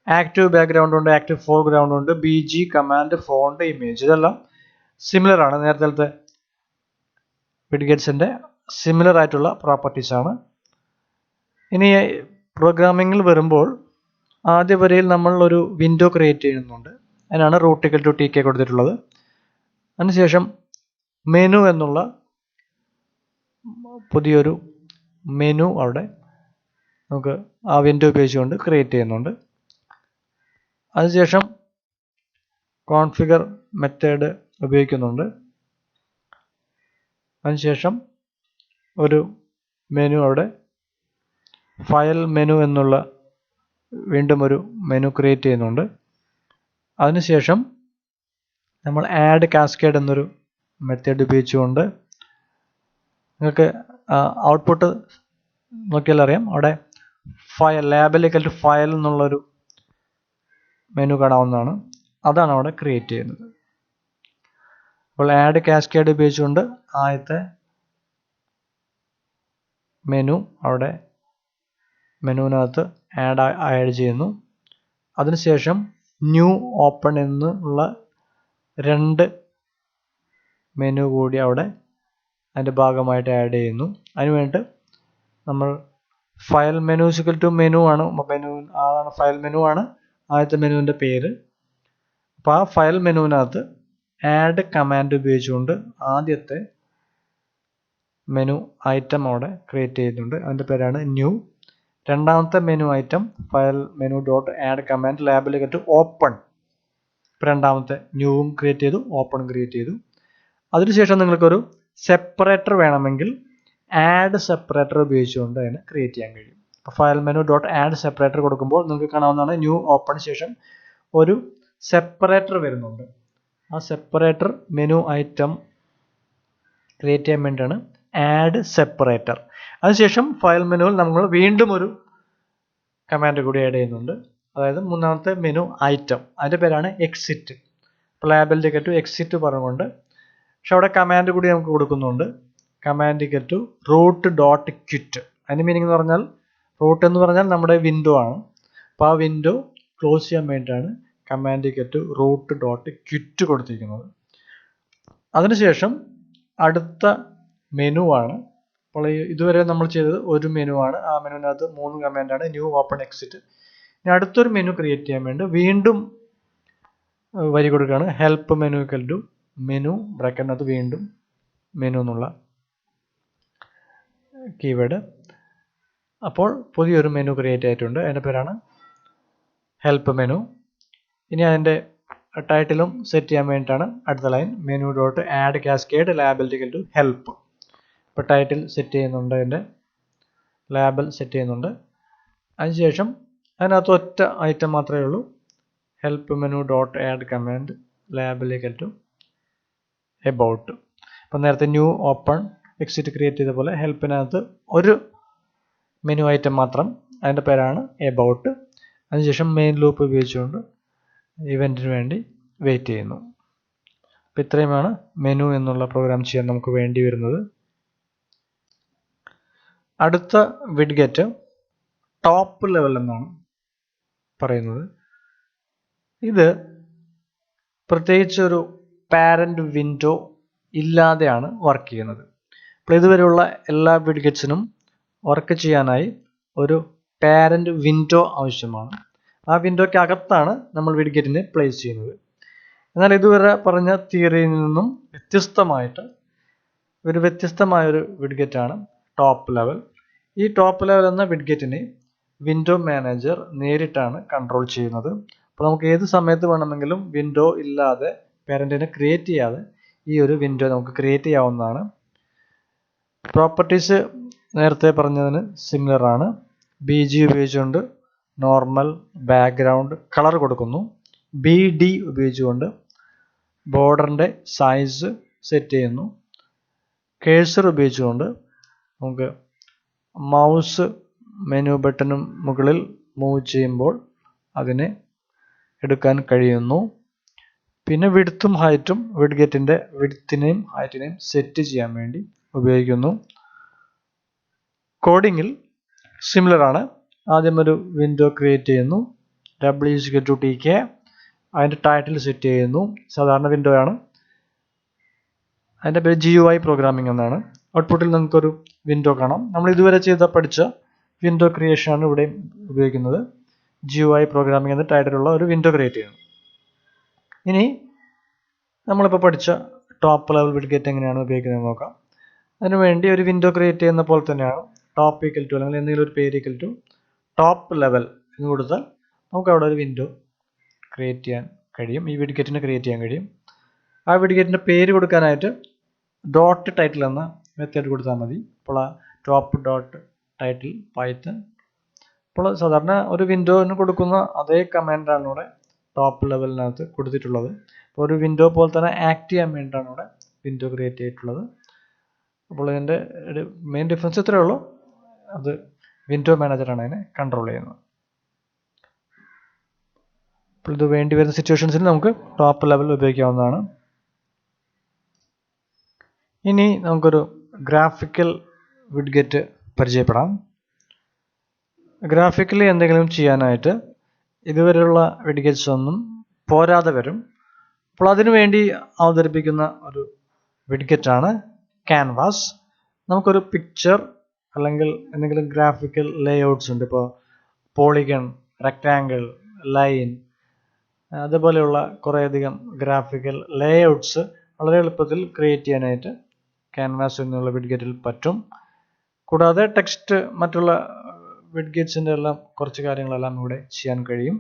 ആക്റ്റീവ് ബാക്ക്ഗ്രൗണ്ട് ഉണ്ട്, ആക്റ്റീവ് ഫോർഗ്രൗണ്ട് ഉണ്ട്, BG, കമാൻഡ്, ഫോണ്ട്, ഇമേജ്, ഇതെല്ലാം സിമിലർ ആണ്. നേരത്തെ വിഡ്ഗെറ്റ്സിൻ്റെ സിമിലർ ആയിട്ടുള്ള പ്രോപ്പർട്ടീസ് ആണ്. ഇനി പ്രോഗ്രാമിങ്ങിൽ വരുമ്പോൾ ആദ്യ വരിയിൽ നമ്മൾ ഒരു വിൻഡോ ക്രിയേറ്റ് ചെയ്യുന്നുണ്ട്. അതിനാണ് root=tk കൊടുത്തിട്ടുള്ളത്. അതിനുശേഷം മെനു എന്നുള്ള പുതിയൊരു മെനു അവിടെ നമുക്ക് ആ വിൻഡോ ഉപയോഗിച്ചുകൊണ്ട് ക്രിയേറ്റ് ചെയ്യുന്നുണ്ട്. അതിനുശേഷം കോൺഫിഗർ മെത്തേഡ് ഉപയോഗിക്കുന്നുണ്ട്. അതിനുശേഷം ഒരു മെനു അവിടെ ഫയൽ മെനു എന്നുള്ള വീണ്ടും ഒരു മെനു ക്രിയേറ്റ് ചെയ്യുന്നുണ്ട്. അതിനുശേഷം നമ്മൾ ആഡ് കാസ്കേഡ് എന്നൊരു മെത്തേഡ് ഉപയോഗിച്ചുകൊണ്ട് നിങ്ങൾക്ക് ഔട്ട്പുട്ട് നോക്കിയാൽ അറിയാം, അവിടെ ഫയൽ label=file എന്നുള്ളൊരു മെനു കാണാവുന്നതാണ്. അതാണ് അവിടെ ക്രിയേറ്റ് ചെയ്യുന്നത്. അപ്പോൾ ആഡ് കാസ്കേഡ് ഉപയോഗിച്ചുകൊണ്ട് ആദ്യത്തെ മെനു അവിടെ മെനുവിനകത്ത് ആഡ് ചെയ്യുന്നു. അതിനുശേഷം ന്യൂ ഓപ്പൺ എന്നുള്ള 2 മെനു കൂടി അവിടെ അതിൻ്റെ ഭാഗമായിട്ട് ആഡ് ചെയ്യുന്നു. അതിനുവേണ്ടി നമ്മൾ ഫയൽ മെനു ആണ്, അതാണ് ഫയൽ മെനു ആണ് ആദ്യത്തെ മെനുവിൻ്റെ പേര്. അപ്പോൾ ആ ഫയൽ മെനുവിനകത്ത് ആഡ് കമാൻഡ് ഉപയോഗിച്ചുകൊണ്ട് ആദ്യത്തെ മെനു ഐറ്റം അവിടെ ക്രിയേറ്റ് ചെയ്യുന്നുണ്ട്. അതിൻ്റെ പേരാണ് ന്യൂ. രണ്ടാമത്തെ menu item file menu dot add command label=open. രണ്ടാമത്തെ ന്യൂവും ക്രിയേറ്റ് ചെയ്തു, ഓപ്പൺ ക്രിയേറ്റ് ചെയ്തു. അതിനുശേഷം നിങ്ങൾക്കൊരു സെപ്പറേറ്റർ വേണമെങ്കിൽ ആഡ് സെപ്പറേറ്റർ ഉപയോഗിച്ചുകൊണ്ട് അതിനെ ക്രിയേറ്റ് ചെയ്യാൻ കഴിയും. അപ്പോൾ file menu dot add separator കൊടുക്കുമ്പോൾ നിങ്ങൾക്ക് കാണാവുന്നതാണ് ന്യൂ ഓപ്പൺ ശേഷം ഒരു സെപ്പറേറ്റർ വരുന്നുണ്ട്. ആ സെപ്പറേറ്റർ മെനു ഐറ്റം ക്രിയേറ്റ് ചെയ്യാൻ വേണ്ടിയാണ് ആഡ് സെപ്പറേറ്റർ. അതിനുശേഷം ഫയൽ മെനുവിൽ നമ്മൾ വീണ്ടും ഒരു കമാൻഡ് കൂടി ആഡ് ചെയ്യുന്നുണ്ട്. അതായത് മൂന്നാമത്തെ മെനു ഐറ്റം, അതിൻ്റെ പേരാണ് എക്സിറ്റ്. അപ്പോൾ label=exit പറഞ്ഞുകൊണ്ട്, പക്ഷെ അവിടെ കമാൻഡ് കൂടി നമുക്ക് കൊടുക്കുന്നുണ്ട്. command=root.quit. അതിന് മീനിങ് എന്ന് പറഞ്ഞാൽ റൂട്ട് എന്ന് പറഞ്ഞാൽ നമ്മുടെ വിൻഡോ ആണ്. അപ്പോൾ ആ വിൻഡോ ക്ലോസ് ചെയ്യാൻ വേണ്ടിയിട്ടാണ് command=root.quit കൊടുത്തിരിക്കുന്നത്. അതിനുശേഷം അടുത്ത മെനു ആണ്. അപ്പോൾ ഇതുവരെ നമ്മൾ ചെയ്തത് ഒരു മെനു ആണ്. ആ മെനുവിനകത്ത് 3 കമാൻഡാണ്, ന്യൂ, ഓപ്പൺ, എക്സിറ്റ്. ഇനി അടുത്തൊരു മെനു ക്രിയേറ്റ് ചെയ്യാൻ വേണ്ടി വീണ്ടും വരി കൊടുക്കുകയാണ്. ഹെൽപ്പ് മെനു ബ്രാക്കറ്റിനകത്ത് വീണ്ടും മെനു എന്നുള്ള കീവേഡ്. അപ്പോൾ പുതിയൊരു മെനു ക്രിയേറ്റ് ആയിട്ടുണ്ട്. അതിൻ്റെ പേരാണ് ഹെൽപ്പ് മെനു. ഇനി അതിൻ്റെ ടൈറ്റിലും സെറ്റ് ചെയ്യാൻ വേണ്ടിയിട്ടാണ് അടുത്ത line menu dot add cascade label=help. ഇപ്പോൾ ടൈറ്റിൽ സെറ്റ് ചെയ്യുന്നുണ്ട്, അതിൻ്റെ ലേബൽ സെറ്റ് ചെയ്യുന്നുണ്ട്. അതിനുശേഷം അതിനകത്ത് ഒറ്റ ഐറ്റം മാത്രമേ ഉള്ളൂ, help menu dot add command label=about. അപ്പോൾ നേരത്തെ ന്യൂ, ഓപ്പൺ, എക്സിറ്റ് ക്രിയേറ്റ് ചെയ്ത പോലെ ഹെൽപ്പിനകത്ത് ഒരു മെനു ഐറ്റം മാത്രം, അതിൻ്റെ പേരാണ് about. അതിനുശേഷം മെയിൻ ലൂപ്പ് ഉപയോഗിച്ചുകൊണ്ട് ഇവൻറ്റിന് വേണ്ടി വെയിറ്റ് ചെയ്യുന്നു. അപ്പോൾ ഇത്രയുമാണ് മെനു എന്നുള്ള പ്രോഗ്രാം ചെയ്യാൻ നമുക്ക് വേണ്ടി വരുന്നത്. അടുത്ത വിഡ്ഗെറ്റ് ടോപ്പ് ലെവൽ എന്നാണ് പറയുന്നത്. ഇത് പ്രത്യേകിച്ച് ഒരു പാരന്റ് വിൻഡോ ഇല്ലാതെയാണ് വർക്ക് ചെയ്യുന്നത്. അപ്പോൾ ഇതുവരെയുള്ള എല്ലാ വിഡ്ഗെറ്റ്സിനും വർക്ക് ചെയ്യാനായി ഒരു പാരന്റ് വിൻഡോ ആവശ്യമാണ്. ആ വിൻഡോയ്ക്ക് അകത്താണ് നമ്മൾ വിഡ്ഗെറ്റിനെ പ്ലേസ് ചെയ്യുന്നത്. എന്നാൽ ഇതുവരെ പറഞ്ഞ തിയറിയിൽ നിന്നും വ്യത്യസ്തമായൊരു വിഡ്ഗെറ്റാണ് ടോപ്പ് ലെവൽ. ഈ ടോപ്പ് ലെവൽ എന്ന വിഡ്ഗെറ്റിനെ വിൻഡോ മാനേജർ നേരിട്ടാണ് കൺട്രോൾ ചെയ്യുന്നത്. അപ്പോൾ നമുക്ക് ഏത് സമയത്ത് വേണമെങ്കിലും വിൻഡോ ഇല്ലാതെ, പാരന്റിനെ ക്രിയേറ്റ് ചെയ്യാതെ ഈ ഒരു വിൻഡോ നമുക്ക് ക്രിയേറ്റ് ചെയ്യാവുന്നതാണ്. പ്രോപ്പർട്ടീസ് നേരത്തെ പറഞ്ഞതിന് സിമിലർ ആണ്. BG ഉപയോഗിച്ചുകൊണ്ട് നോർമൽ, ബാക്ക്ഗ്രൗണ്ട്, കളർ കൊടുക്കുന്നു. BD ഉപയോഗിച്ചുകൊണ്ട് ബോർഡറിൻ്റെ സൈസ് സെറ്റ് ചെയ്യുന്നു. കേഴ്സർ ഉപയോഗിച്ചുകൊണ്ട് നമുക്ക് മൗസ് മെനു ബട്ടണും മുകളിൽ മൂവ് ചെയ്യുമ്പോൾ അതിനെ എടുക്കാൻ കഴിയുന്നു. പിന്നെ വിഡ്ത്തും ഹൈറ്റും വിഡ്ഗെറ്റിൻ്റെ വിഡ്ത്തിനെയും ഹൈറ്റിനെയും സെറ്റ് ചെയ്യാൻ വേണ്ടി ഉപയോഗിക്കുന്നു. കോഡിങ്ങിൽ സിമിലർ ആണ്. ആദ്യം ഒരു വിൻഡോ ക്രിയേറ്റ് ചെയ്യുന്നു. w=tk, അതിൻ്റെ ടൈറ്റിൽ സെറ്റ് ചെയ്യുന്നു. സാധാരണ വിൻഡോ ആണ്. അതിൻ്റെ പേര് GUI പ്രോഗ്രാമിംഗ് എന്നാണ്. ഔട്ട്പുട്ടിൽ നമുക്കൊരു വിൻഡോ കാണാം. നമ്മൾ ഇതുവരെ പഠിച്ച വിൻഡോ ക്രിയേഷൻ ആണ് ഇവിടെ ഉപയോഗിക്കുന്നത്. GUI പ്രോഗ്രാമിംഗ് എന്ന ടൈറ്റിലുള്ള ഒരു വിൻഡോ ക്രിയേറ്റ് ചെയ്യുന്നു. ഇനി നമ്മളിപ്പോൾ പഠിച്ച ടോപ്പ് ലെവൽ വിഡ്ഗെറ്റ് എങ്ങനെയാണ് ഉപയോഗിക്കുന്നത് നോക്കാം. അതിനുവേണ്ടി ഒരു വിൻഡോ ക്രിയേറ്റ് ചെയ്യുന്ന പോലെ തന്നെയാണ് ടോപ്പ് ഈക്വൽ ടു അല്ലെങ്കിൽ എന്തെങ്കിലും ഒരു പേര് ഈക്വൽ ടു ടോപ്പ് ലെവൽ എന്ന് കൊടുത്താൽ നമുക്ക് അവിടെ ഒരു വിൻഡോ ക്രിയേറ്റ് ചെയ്യാൻ കഴിയും. ഈ വിഡ്ഗെറ്റിനെ ക്രിയേറ്റ് ചെയ്യാൻ കഴിയും. ആ വിഡ്ഗെറ്റിൻ്റെ പേര് കൊടുക്കാനായിട്ട് ഡോട്ട് ടൈറ്റിൽ എന്ന മെത്തേഡ് കൊടുത്താൽ മതി. അപ്പോൾ ആ ടോപ്പ് ഡോട്ട് ടൈറ്റിൽ പൈത്തൺ. അപ്പോൾ സാധാരണ ഒരു വിൻഡോന് കൊടുക്കുന്ന അതേ കമാൻഡാണ് ഇവിടെ ടോപ്പ് ലെവലിനകത്ത് കൊടുത്തിട്ടുള്ളത്. അപ്പോൾ ഒരു വിൻഡോ പോലെ തന്നെ ആക്ട് ചെയ്യാൻ വേണ്ടിയിട്ടാണ് ഇവിടെ വിൻഡോ ക്രിയേറ്റ് ചെയ്തിട്ടുള്ളത്. അപ്പോൾ ഇതിൻ്റെ ഒരു മെയിൻ ഡിഫറൻസ് ഇത്രയേ ഉള്ളൂ. അത് വിൻഡോ മാനേജറാണ് അതിനെ കൺട്രോൾ ചെയ്യുന്നത്. അപ്പോൾ ഇത് വേണ്ടി വരുന്ന സിറ്റുവേഷൻസിൽ നമുക്ക് ടോപ്പ് ലെവൽ ഉപയോഗിക്കാവുന്നതാണ്. ഇനി നമുക്കൊരു ഗ്രാഫിക്കൽ വിഡ്ഗെറ്റ് പരിചയപ്പെടാം. ഗ്രാഫിക്കലി എന്തെങ്കിലും ചെയ്യാനായിട്ട് ഇതുവരെയുള്ള വിഡ്ഗെറ്റ്സ് ഒന്നും പോരാതെ വരും. അപ്പോൾ അതിനുവേണ്ടി അവതരിപ്പിക്കുന്ന ഒരു വിഡ്ഗെറ്റാണ് ക്യാൻവാസ്. നമുക്കൊരു പിക്ചർ അല്ലെങ്കിൽ എന്തെങ്കിലും ഗ്രാഫിക്കൽ ലേഔട്ട്സ് ഉണ്ട്. ഇപ്പോൾ പോളിഗൺ, റെക്റ്റാങ്കിൾ, ലൈൻ, അതുപോലെയുള്ള കുറേയധികം ഗ്രാഫിക്കൽ ലേഔട്ട്സ് വളരെ എളുപ്പത്തിൽ ക്രിയേറ്റ് ചെയ്യാനായിട്ട് ക്യാൻവാസ് എന്നുള്ള വിഡ്ഗെറ്റിൽ പറ്റും. കൂടാതെ ടെക്സ്റ്റ് മറ്റുള്ള വിഡ്ഗെറ്റ്സിൻ്റെ എല്ലാം കുറച്ച് കാര്യങ്ങളെല്ലാം ഇവിടെ ചെയ്യാൻ കഴിയും.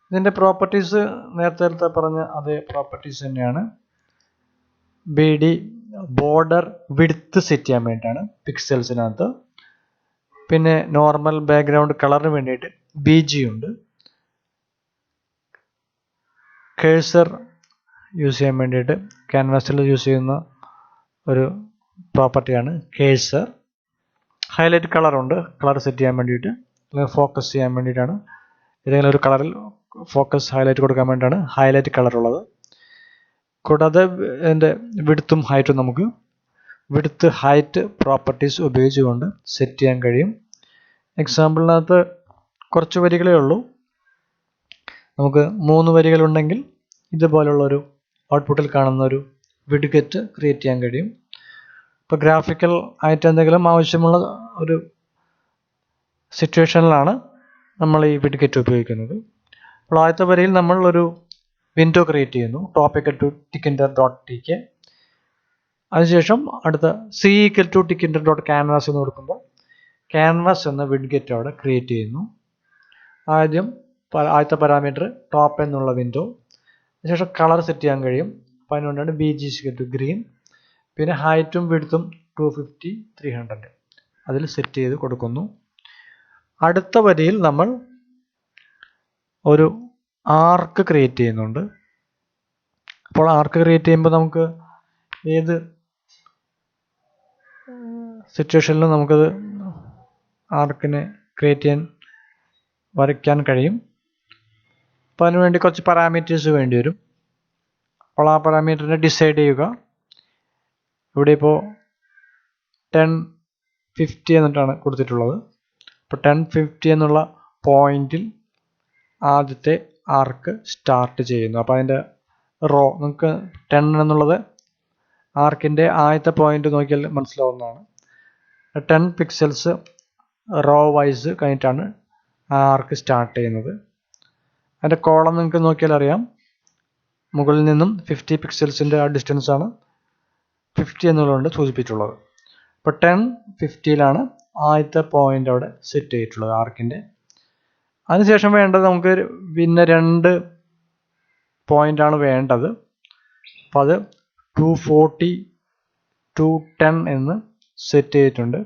ഇതിൻ്റെ പ്രോപ്പർട്ടീസ് നേരത്തെ പറഞ്ഞ അതേ പ്രോപ്പർട്ടീസ് തന്നെയാണ്. BD ബോർഡർ വിഡ്ത്ത് സെറ്റ് ചെയ്യാൻ വേണ്ടിയിട്ടാണ് പിക്സൽസിനകത്ത്. പിന്നെ നോർമൽ ബാക്ക്ഗ്രൗണ്ട് കളറിന് വേണ്ടിയിട്ട് BG ഉണ്ട്. കേഴ്സർ യൂസ് ചെയ്യാൻ വേണ്ടിയിട്ട് ക്യാൻവാസിൽ യൂസ് ചെയ്യുന്ന ഒരു പ്രോപ്പർട്ടിയാണ് കേഴ്സർ. ഹൈലൈറ്റ് കളറുണ്ട്, കളർ സെറ്റ് ചെയ്യാൻ വേണ്ടിയിട്ട് അല്ലെങ്കിൽ ഫോക്കസ് ചെയ്യാൻ വേണ്ടിയിട്ടാണ്. ഏതെങ്കിലും ഒരു കളറിൽ ഫോക്കസ് ഹൈലൈറ്റ് കൊടുക്കാൻ വേണ്ടിയിട്ടാണ് ഹൈലൈറ്റ് കളർ ഉള്ളത്. കൂടാതെ ഇതിൻ്റെ വിഡ്ത്തും ഹൈറ്റും നമുക്ക് വിഡ്ത്ത് ഹൈറ്റ് പ്രോപ്പർട്ടീസ് ഉപയോഗിച്ചുകൊണ്ട് സെറ്റ് ചെയ്യാൻ കഴിയും. എക്സാമ്പിളിനകത്ത് കുറച്ച് വരികളേ ഉള്ളൂ. നമുക്ക് 3 വരികളുണ്ടെങ്കിൽ ഇതുപോലുള്ളൊരു ഔട്ട്പുട്ടിൽ കാണുന്ന ഒരു വിഡ്ഗെറ്റ് ക്രിയേറ്റ് ചെയ്യാൻ കഴിയും. ഇപ്പോൾ ഗ്രാഫിക്കൽ ആയിട്ട് എന്തെങ്കിലും ആവശ്യമുള്ള ഒരു സിറ്റുവേഷനിലാണ് നമ്മൾ ഈ വിഡ്ഗെറ്റ് ഉപയോഗിക്കുന്നത്. അപ്പോൾ ആദ്യത്തെ വരിയിൽ നമ്മൾ ഒരു വിൻഡോ ക്രിയേറ്റ് ചെയ്യുന്നു. top=tickinter.tk. അതിനുശേഷം അടുത്ത c=tickinter.canvas എന്ന് കൊടുക്കുമ്പോൾ ക്യാൻവാസ് എന്ന വിഡ്ഗെറ്റ് അവിടെ ക്രിയേറ്റ് ചെയ്യുന്നു. ആദ്യത്തെ പാരാമീറ്റർ ടോപ്പ് എന്നുള്ള വിൻഡോ. അതിനുശേഷം കളർ സെറ്റ് ചെയ്യാൻ കഴിയും. അപ്പോൾ അതിനുകൊണ്ടാണ് BG=green. പിന്നെ ഹൈറ്റും വിഡ്ത്തും 250, 300 അതിൽ സെറ്റ് ചെയ്ത് കൊടുക്കുന്നു. അടുത്ത വരിയിൽ നമ്മൾ ഒരു ആർക്ക് ക്രിയേറ്റ് ചെയ്യുന്നുണ്ട്. അപ്പോൾ ആർക്ക് ക്രിയേറ്റ് ചെയ്യുമ്പോൾ നമുക്ക് ഏത് സിറ്റുവേഷനിലും നമുക്കത് ആർക്കിനെ ക്രിയേറ്റ് ചെയ്യാൻ വരയ്ക്കാൻ കഴിയും. അപ്പോൾ അതിനുവേണ്ടി കുറച്ച് പാരാമീറ്റേഴ്സ് വേണ്ടി വരും. അപ്പോൾ ആ പാരാമീറ്ററിനെ ഡിസൈഡ് ചെയ്യുക. ഇവിടെ ഇപ്പോൾ 10, 50 എന്നിട്ടാണ് കൊടുത്തിട്ടുള്ളത്. അപ്പോൾ 10, 50 എന്നുള്ള പോയിന്റിൽ ആദ്യത്തെ ആർക്ക് സ്റ്റാർട്ട് ചെയ്യുന്നു. അപ്പോൾ അതിൻ്റെ റോ നമുക്ക് 10 എന്നുള്ളത് ആർക്കിൻ്റെ ആദ്യത്തെ പോയിന്റ് നോക്കിയാൽ മനസ്സിലാവുന്നതാണ്. 10 പിക്സൽസ് റോ വൈസ് കഴിഞ്ഞിട്ടാണ് ആ ആർക്ക് സ്റ്റാർട്ട് ചെയ്യുന്നത്. അതിൻ്റെ കോളം നിങ്ങൾക്ക് നോക്കിയാൽ അറിയാം. മുകളിൽ നിന്നും 50 പിക്സൽസിൻ്റെ ആ ഡിസ്റ്റൻസ് ആണ് 50 എന്നുള്ളതുകൊണ്ട് സൂചിപ്പിച്ചിട്ടുള്ളത്. അപ്പോൾ 10, 50യിലാണ് ആദ്യത്തെ പോയിന്റ് അവിടെ സെറ്റ് ചെയ്തിട്ടുള്ളത് ആർക്കിൻ്റെ. അതിനുശേഷം വേണ്ടത് നമുക്ക് പിന്നെ 2 പോയിന്റാണ് വേണ്ടത്. അപ്പോൾ അത് 240, 210 എന്ന് സെറ്റ് ചെയ്തിട്ടുണ്ട്.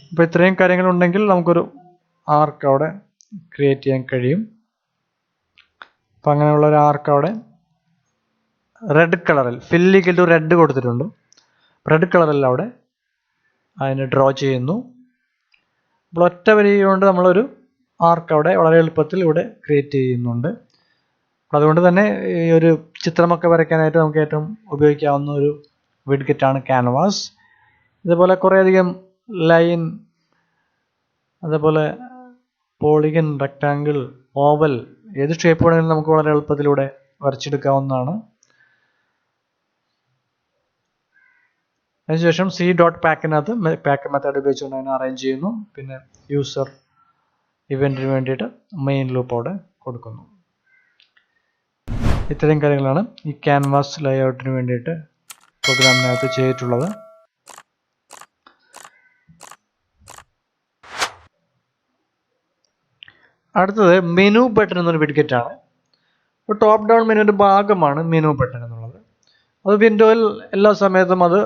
അപ്പോൾ ഇത്രയും കാര്യങ്ങളുണ്ടെങ്കിൽ നമുക്കൊരു ആർക്ക് അവിടെ ക്രിയേറ്റ് ചെയ്യാൻ കഴിയും. അപ്പോൾ അങ്ങനെയുള്ള ഒരു ആർക്ക് അവിടെ റെഡ് കളറിൽ fill=red കൊടുത്തിട്ടുണ്ട്. റെഡ് കളറിൽ അവിടെ അതിനെ ഡ്രോ ചെയ്യുന്നു. അപ്പോൾ ഒറ്റ വരി കൊണ്ട് നമ്മളൊരു ആർക്ക് അവിടെ വളരെ എളുപ്പത്തിൽ ഇവിടെ ക്രിയേറ്റ് ചെയ്യുന്നുണ്ട്. അതുകൊണ്ട് തന്നെ ഈ ഒരു ചിത്രമൊക്കെ വരയ്ക്കാനായിട്ട് നമുക്ക് ഏറ്റവും ഉപയോഗിക്കാവുന്ന ഒരു വിഡ്ഗെറ്റാണ് ക്യാൻവാസ്. ഇതുപോലെ കുറേയധികം ലൈൻ, അതേപോലെ പോളിഗൺ, റെക്റ്റാങ്കിൾ, ഓവൽ, ഏത് ഷേപ്പ് വേണമെങ്കിലും നമുക്ക് വളരെ എളുപ്പത്തിലൂടെ വരച്ചെടുക്കാവുന്നതാണ്. അതിനുശേഷം C.Packനകത്ത് പാക്ക് മെത്തേഡ് ഉപയോഗിച്ചുകൊണ്ട് അതിനെ അറേഞ്ച് ചെയ്യുന്നു. പിന്നെ യൂസർ ഇവൻറ്റിന് വേണ്ടിയിട്ട് മെയിൻ ലൂപ്പ് അവിടെ കൊടുക്കുന്നു. ഇത്രയും കാര്യങ്ങളാണ് ഈ ക്യാൻവാസ് ലേഔട്ടിന് വേണ്ടിയിട്ട് പ്രോഗ്രാമിനകത്ത് ചെയ്തിട്ടുള്ളത്. അടുത്തത് മെനു ബട്ടൺ എന്നൊരു വിഡ്ഗെറ്റാണ്. ഒരു ടോപ്പ് ഡൗൺ മെനുവിൻ്റെ ഭാഗമാണ് മെനു ബട്ടൺ എന്നുള്ളത്. അത് വിൻഡോയിൽ എല്ലാ സമയത്തും അത്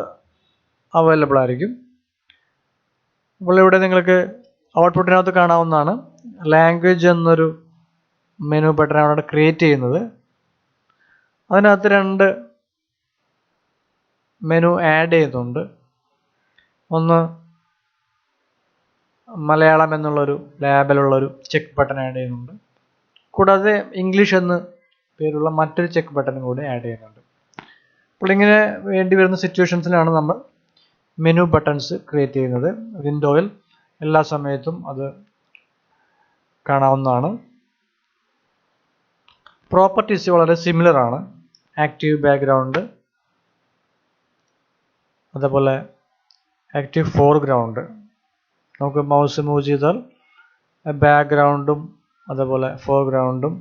അവൈലബിൾ ആയിരിക്കും. അപ്പോൾ ഇവിടെ നിങ്ങൾക്ക് ഔട്ട്പുട്ടിനകത്ത് കാണാവുന്നതാണ്. ലാംഗ്വേജ് എന്നൊരു മെനു ബട്ടണാണ് അവിടെ ക്രിയേറ്റ് ചെയ്യുന്നത്. അതിനകത്ത് 2 മെനു ആഡ് ചെയ്യുന്നുണ്ട്. ഒന്ന് മലയാളം എന്നുള്ളൊരു ലാബിലുള്ളൊരു ചെക്ക് ബട്ടൺ ആഡ് ചെയ്യുന്നുണ്ട്. കൂടാതെ ഇംഗ്ലീഷ് എന്ന് പേരുള്ള മറ്റൊരു ചെക്ക് ബട്ടൺ കൂടി ആഡ് ചെയ്യുന്നുണ്ട്. അപ്പോൾ ഇങ്ങനെ വേണ്ടി വരുന്ന സിറ്റുവേഷൻസിലാണ് നമ്മൾ മെനു ബട്ടൺസ് ക്രിയേറ്റ് ചെയ്യുന്നത്. വിൻഡോയിൽ എല്ലാ സമയത്തും അത് കാണാവുന്നതാണ്. പ്രോപ്പർട്ടീസ് വളരെ സിമിലർ ആണ്. ആക്റ്റീവ് ബാക്ക്ഗ്രൗണ്ട്, അതേപോലെ ആക്റ്റീവ് ഫോർഗ്രൗണ്ട്. നമുക്ക് മൗസ് മൂവ് ചെയ്താൽ ബാക്ക്ഗ്രൗണ്ടും അതേപോലെ ഫോർഗ്രൗണ്ടും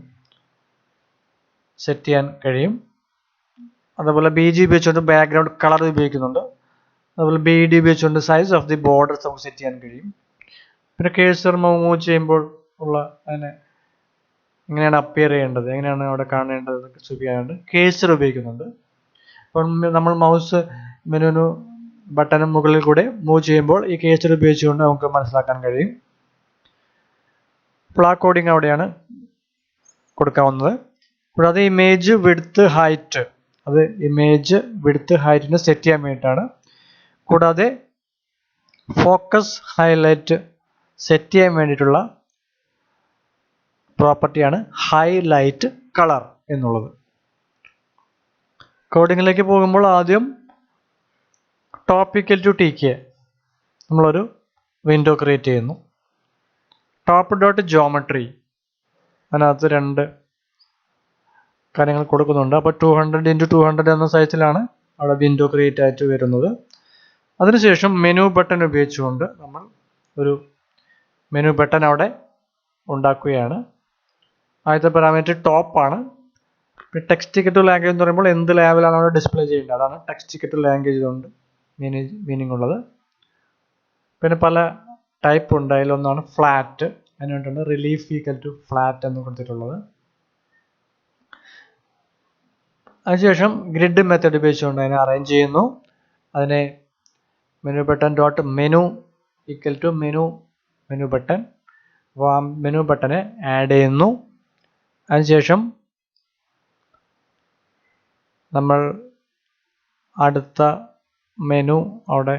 സെറ്റ് ചെയ്യാൻ കഴിയും. അതേപോലെ BG ഉപയോഗിച്ചുകൊണ്ട് ബാക്ക്ഗ്രൗണ്ട് കളർ ഉപയോഗിക്കുന്നുണ്ട്. അതുപോലെ BD ഉപയോഗിച്ചുകൊണ്ട് സൈസ് ഓഫ് ദി ബോർഡേഴ്സ് നമുക്ക് സെറ്റ് ചെയ്യാൻ കഴിയും. പിന്നെ കേഴ്സർ മൂവ് ചെയ്യുമ്പോൾ ഉള്ള അതിനെ എങ്ങനെയാണ് അപ്പിയർ ചെയ്യേണ്ടത്, എങ്ങനെയാണ് അവിടെ കാണേണ്ടത് എന്നൊക്കെ സൂചിപ്പിക്കാനുണ്ട് കേഴ്സർ ഉപയോഗിക്കുന്നുണ്ട്. അപ്പം നമ്മൾ മൗസ് മെനുവിന് ബട്ടനും മുകളിൽ കൂടെ മൂവ് ചെയ്യുമ്പോൾ ഈ കേഴ്സർ ഉപയോഗിച്ചുകൊണ്ട് നമുക്ക് മനസ്സിലാക്കാൻ കഴിയും. അപ്പോൾ ആ കോഡിങ് അവിടെയാണ് കൊടുക്കാവുന്നത്. കൂടാതെ ഇമേജ് വിഡ്ത്ത് ഹൈറ്റ്, അത് ഇമേജ് വിഡ്ത്ത് ഹൈറ്റിനെ സെറ്റ് ചെയ്യാൻ വേണ്ടിയിട്ടാണ്. കൂടാതെ ഫോക്കസ് ഹൈലൈറ്റ് സെറ്റ് ചെയ്യാൻ വേണ്ടിയിട്ടുള്ള പ്രോപ്പർട്ടിയാണ് ഹൈലൈറ്റ് കളർ എന്നുള്ളത്. കോഡിങ്ങിലേക്ക് പോകുമ്പോൾ ആദ്യം ടോപ്പ് = TK നമ്മളൊരു വിൻഡോ ക്രിയേറ്റ് ചെയ്യുന്നു. top.geometry അതിനകത്ത് 2 കാര്യങ്ങൾ കൊടുക്കുന്നുണ്ട്. അപ്പോൾ 200x200 എന്ന സൈസിലാണ് അവിടെ വിൻഡോ ക്രിയേറ്റ് ആയിട്ട് വരുന്നത്. അതിനുശേഷം മെനു ബട്ടൺ ഉപയോഗിച്ചുകൊണ്ട് നമ്മൾ ഒരു മെനു ബട്ടൺ അവിടെ ഉണ്ടാക്കുകയാണ്. ആദ്യത്തെ പാരാമീറ്റർ ടോപ്പ് ആണ്. ടെക്സ്റ്റ് ടു ലാംഗ്വേജ് എന്ന് പറയുമ്പോൾ എന്ത് ലാബിലാണ് അവിടെ ഡിസ്പ്ലേ ചെയ്യേണ്ടത്, അതാണ് ടെക്സ്റ്റ് ടു ലാംഗ്വേജ് കൊണ്ട് മീനിങ് ഉള്ളത്. പിന്നെ പല ടൈപ്പ് ഉണ്ട്. അതിലൊന്നാണ് ഫ്ലാറ്റ്, അതിനുവേണ്ടിയാണ് റിലീഫ് = ഫ്ലാറ്റ് എന്ന് കൊടുത്തിട്ടുള്ളത്. അതിനുശേഷം ഗ്രിഡ് മെത്തേഡ് ഉപയോഗിച്ചുകൊണ്ട് അതിനെ അറേഞ്ച് ചെയ്യുന്നു. അതിനെ menu button dot menu = menu button, അപ്പോൾ ആ മെനു ബട്ടനെ ആഡ് ചെയ്യുന്നു. അതിനുശേഷം നമ്മൾ അടുത്ത മെനു അവിടെ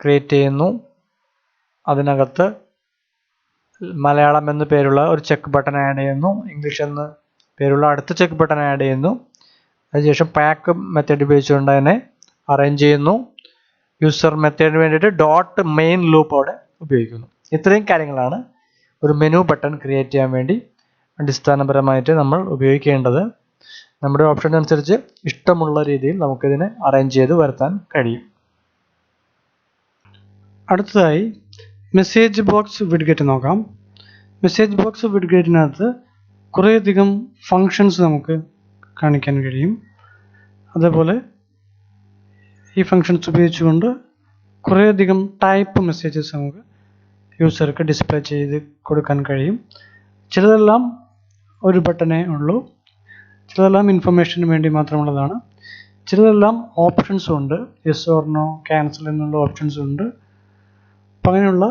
ക്രിയേറ്റ് ചെയ്യുന്നു. അതിനകത്ത് മലയാളം എന്ന് പേരുള്ള ഒരു ചെക്ക് ബട്ടൺ ആഡ് ചെയ്യുന്നു. ഇംഗ്ലീഷ് എന്ന് പേരുള്ള അടുത്ത ചെക്ക് ബട്ടൺ ആഡ് ചെയ്യുന്നു. അതിനുശേഷം പാക്ക് മെത്തേഡ് ഉപയോഗിച്ചുകൊണ്ട് അതിനെ അറേഞ്ച് ചെയ്യുന്നു. യൂസർ മെത്തേഡിന് വേണ്ടിയിട്ട് ഡോട്ട് മെയിൻ ലൂപ്പ് അവിടെ ഉപയോഗിക്കുന്നു. ഇത്രയും കാര്യങ്ങളാണ് ഒരു മെനു ബട്ടൺ ക്രിയേറ്റ് ചെയ്യാൻ വേണ്ടി അടിസ്ഥാനപരമായിട്ട് നമ്മൾ ഉപയോഗിക്കേണ്ടത്. നമ്മുടെ ഓപ്ഷൻ അനുസരിച്ച് ഇഷ്ടമുള്ള രീതിയിൽ നമുക്കിതിനെ അറേഞ്ച് ചെയ്ത് വരുത്താൻ കഴിയും. അടുത്തതായി മെസ്സേജ് ബോക്സ് വിഡ്ഗെറ്റ് നോക്കാം. മെസ്സേജ് ബോക്സ് വിഡ്ഗെറ്റിനകത്ത് കുറേയധികം ഫങ്ഷൻസ് നമുക്ക് കാണിക്കാൻ കഴിയും. അതേപോലെ ഈ ഫങ്ഷൻസ് ഉപയോഗിച്ചുകൊണ്ട് കുറേയധികം ടൈപ്പ് മെസ്സേജസ് നമുക്ക് യൂസർക്ക് ഡിസ്പ്ലേ ചെയ്ത് കൊടുക്കാൻ കഴിയും. ചിലതെല്ലാം ഒരു ബട്ടണേ ഉള്ളൂ, ചിലതെല്ലാം ഇൻഫർമേഷന് വേണ്ടി മാത്രമുള്ളതാണ്, ചിലതെല്ലാം ഓപ്ഷൻസും ഉണ്ട്. യെസ് ഓർ നോ, ക്യാൻസൽ എന്നുള്ള ഓപ്ഷൻസും ഉണ്ട്. അപ്പം അങ്ങനെയുള്ള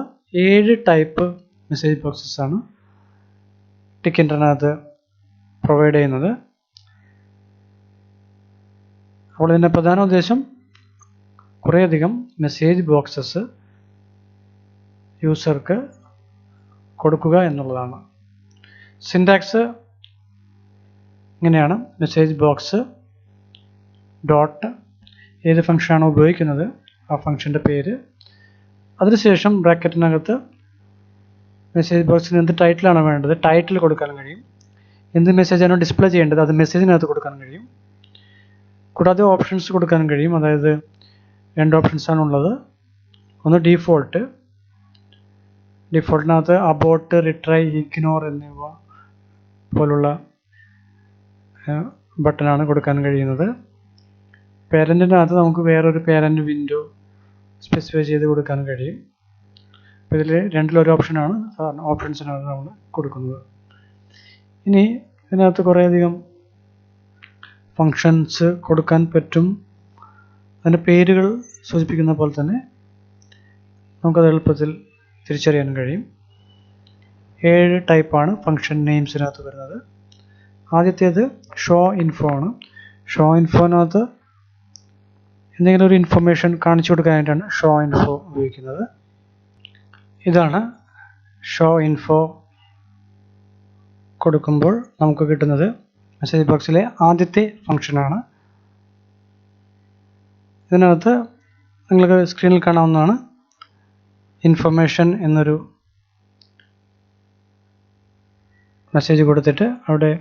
7 ടൈപ്പ് മെസ്സേജ് ബോക്സസ് ആണ് ടിക്കിൻ്റെനകത്ത് പ്രൊവൈഡ് ചെയ്യുന്നത്. അപ്പോൾ ഇതിൻ്റെ പ്രധാന ഉദ്ദേശം കുറേയധികം മെസ്സേജ് ബോക്സസ് യൂസർക്ക് കൊടുക്കുക എന്നുള്ളതാണ്. സിൻടാക്സ് ഇങ്ങനെയാണ് മെസ്സേജ് ബോക്സ് ഡോട്ട് ഏത് ഫംഗ്ഷനാണോ ഉപയോഗിക്കുന്നത് ആ ഫംഗ്ഷൻ്റെ പേര്, അതിനുശേഷം ബ്രാക്കറ്റിനകത്ത് മെസ്സേജ് ബോക്സിന് എന്ത് ടൈറ്റിലാണോ വേണ്ടത് ടൈറ്റിൽ കൊടുക്കാൻ കഴിയും. എന്ത് മെസ്സേജാണോ ഡിസ്പ്ലേ ചെയ്യേണ്ടത് അത് മെസ്സേജിനകത്ത് കൊടുക്കാൻ കഴിയും. കൂടാതെ ഓപ്ഷൻസ് കൊടുക്കാൻ കഴിയും. അതായത് 2 ഓപ്ഷൻസാണ് ഉള്ളത്. ഒന്ന് ഡിഫോൾട്ടിനകത്ത് അബോട്ട്, റിട്രൈ, ഇഗ്നോർ എന്നിവ പോലുള്ള ബട്ടണാണ് കൊടുക്കാൻ കഴിയുന്നത്. പേരൻറ്റിനകത്ത് നമുക്ക് വേറൊരു പേരൻറ്റ് വിൻഡോ സ്പെസിഫൈ ചെയ്ത് കൊടുക്കാൻ കഴിയും. അപ്പോൾ ഇതിൽ രണ്ടിലൊരു ഓപ്ഷനാണ് സാധാരണ ഓപ്ഷൻസിനകത്ത് നമ്മൾ കൊടുക്കുന്നത്. ഇനി ഇതിനകത്ത് കുറേയധികം ഫങ്ഷൻസ് കൊടുക്കാൻ പറ്റും. അതിൻ്റെ പേരുകൾ സൂചിപ്പിക്കുന്ന പോലെ തന്നെ നമുക്കത് എളുപ്പത്തിൽ തിരിച്ചറിയാൻ കഴിയും. 7 ടൈപ്പാണ് ഫങ്ഷൻ നെയിംസിനകത്ത് വരുന്നത്. ആദ്യത്തേത് ഷോ ഇൻഫോ ആണ്. ഷോ ഇൻഫോനകത്ത് എന്തെങ്കിലും ഒരു ഇൻഫർമേഷൻ കാണിച്ചു കൊടുക്കാനായിട്ടാണ് ഷോ ഇൻഫോ ഉപയോഗിക്കുന്നത്. ഇതാണ് ഷോ ഇൻഫോ കൊടുക്കുമ്പോൾ നമുക്ക് കിട്ടുന്നത് മെസ്സേജ് ബോക്സിലെ ആദ്യത്തെ ഫംഗ്ഷനാണ്. ഇതിനകത്ത് നിങ്ങൾക്ക് സ്ക്രീനിൽ കാണാവുന്നതാണ് ഇൻഫർമേഷൻ എന്നൊരു മെസ്സേജ് കൊടുത്തിട്ട് അവിടെ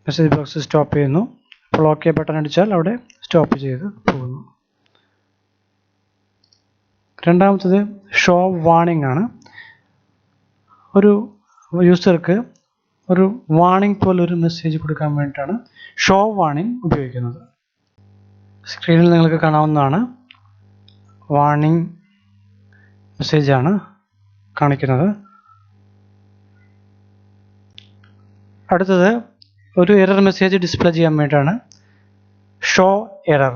മെസ്സേജ് ബോക്സ് സ്റ്റോപ്പ് ചെയ്യുന്നു. അപ്പോൾ ഓക്കെ ബട്ടൺ അടിച്ചാൽ അവിടെ സ്റ്റോപ്പ് ചെയ്ത് പോകുന്നു. രണ്ടാമത്തത് ഷോ വാണിംഗ് ആണ്. ഒരു യൂസർക്ക് ഒരു വാണിംഗ് പോലൊരു മെസ്സേജ് കൊടുക്കാൻ വേണ്ടിയിട്ടാണ് ഷോ വാണിംഗ് ഉപയോഗിക്കുന്നത്. സ്ക്രീനിൽ നിങ്ങൾക്ക് കാണാവുന്നതാണ് വാണിംഗ് മെസ്സേജാണ് കാണിക്കുന്നത്. അടുത്തത് ഒരു എറർ മെസ്സേജ് ഡിസ്പ്ലേ ചെയ്യാൻ വേണ്ടിയിട്ടാണ് ഷോ എറർ.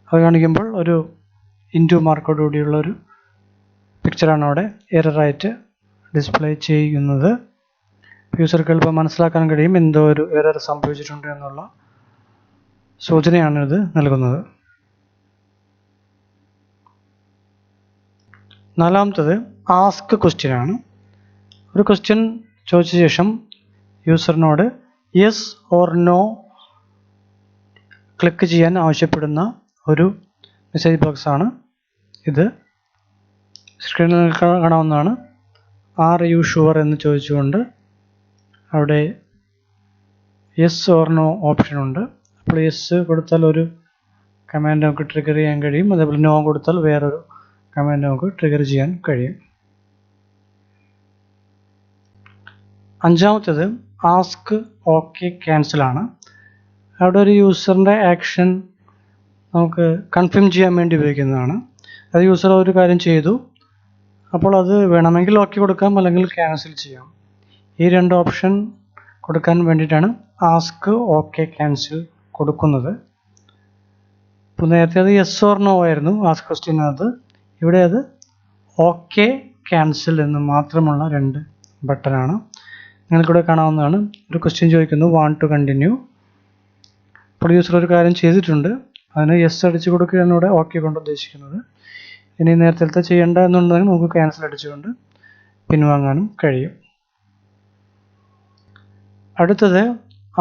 അത് കാണിക്കുമ്പോൾ ഒരു ഇൻറ്റു മാർക്കോട് കൂടിയുള്ള ഒരു പിക്ചറാണ് അവിടെ എററായിട്ട് ഡിസ്പ്ലേ ചെയ്യുന്നത്. യൂസർക്ക് എളുപ്പം മനസ്സിലാക്കാൻ കഴിയും എന്തോ ഒരു എറർ സംഭവിച്ചിട്ടുണ്ട് എന്നുള്ള സൂചനയാണ് ഇത് നൽകുന്നത്. നാലാമത്തത് ആസ്ക് ക്വസ്റ്റ്യൻ ആണ്. ഒരു ക്വസ്റ്റ്യൻ ചോദിച്ച ശേഷം യൂസറിനോട് യെസ് ഓർ നോ ക്ലിക്ക് ചെയ്യാൻ ആവശ്യപ്പെടുന്ന ഒരു മെസ്സേജ് ബോക്സ് ആണ് ഇത്. സ്ക്രീനിൽ കാണാവുന്നതാണ് ആർ യു ഷുവർ എന്ന് ചോദിച്ചുകൊണ്ട് അവിടെ യെസ് ഓർ നോ ഓപ്ഷൻ ഉണ്ട്. അപ്പോൾ യെസ് കൊടുത്താൽ ഒരു കമാൻഡ് നമുക്ക് ട്രിഗർ ചെയ്യാൻ കഴിയും. അതേപോലെ നോ കൊടുത്താൽ വേറൊരു കമാൻഡ് നമുക്ക് ട്രിഗർ ചെയ്യാൻ കഴിയും. അഞ്ചാമത്തേത് ആസ്ക് ഓക്കെ ക്യാൻസൽ ആണ്. അവിടെ ഒരു യൂസറിൻ്റെ ആക്ഷൻ നമുക്ക് കൺഫേം ചെയ്യാൻ വേണ്ടി ഉപയോഗിക്കുന്നതാണ്. അത് യൂസർ ഒരു കാര്യം ചെയ്തു, അപ്പോൾ അത് വേണമെങ്കിൽ ഓക്കെ കൊടുക്കാം, അല്ലെങ്കിൽ ക്യാൻസൽ ചെയ്യാം. ഈ 2 ഓപ്ഷൻ കൊടുക്കാൻ വേണ്ടിയിട്ടാണ് ആസ്ക് ഓക്കെ ക്യാൻസൽ കൊടുക്കുന്നത്. ഇപ്പോൾ നേരത്തെ അത് യെസ് ഓർ നോ ആയിരുന്നു ആസ്ക് ക്വസ്റ്റ്യനകത്ത്. ഇവിടെ അത് ഓക്കെ ക്യാൻസൽ എന്ന് മാത്രമുള്ള 2 ബട്ടനാണ്. നിങ്ങൾക്കിവിടെ കാണാവുന്നതാണ്. ഒരു ക്വസ്റ്റ്യൻ ചോദിക്കുന്നു വാണ്ട് ടു കണ്ടിന്യൂ. അപ്പോൾ യൂസർ ഒരു കാര്യം ചെയ്തിട്ടുണ്ട്, അതിന് യെസ് അടിച്ച് കൊടുക്കുകയാണ് ഇവിടെ ഓക്കെ കൊണ്ട് ഉദ്ദേശിക്കുന്നത്. ഇനി നേരത്തെ ചെയ്യേണ്ട എന്നുണ്ടെങ്കിൽ നമുക്ക് ക്യാൻസൽ അടിച്ചുകൊണ്ട് പിൻവാങ്ങാനും കഴിയും. അടുത്തത്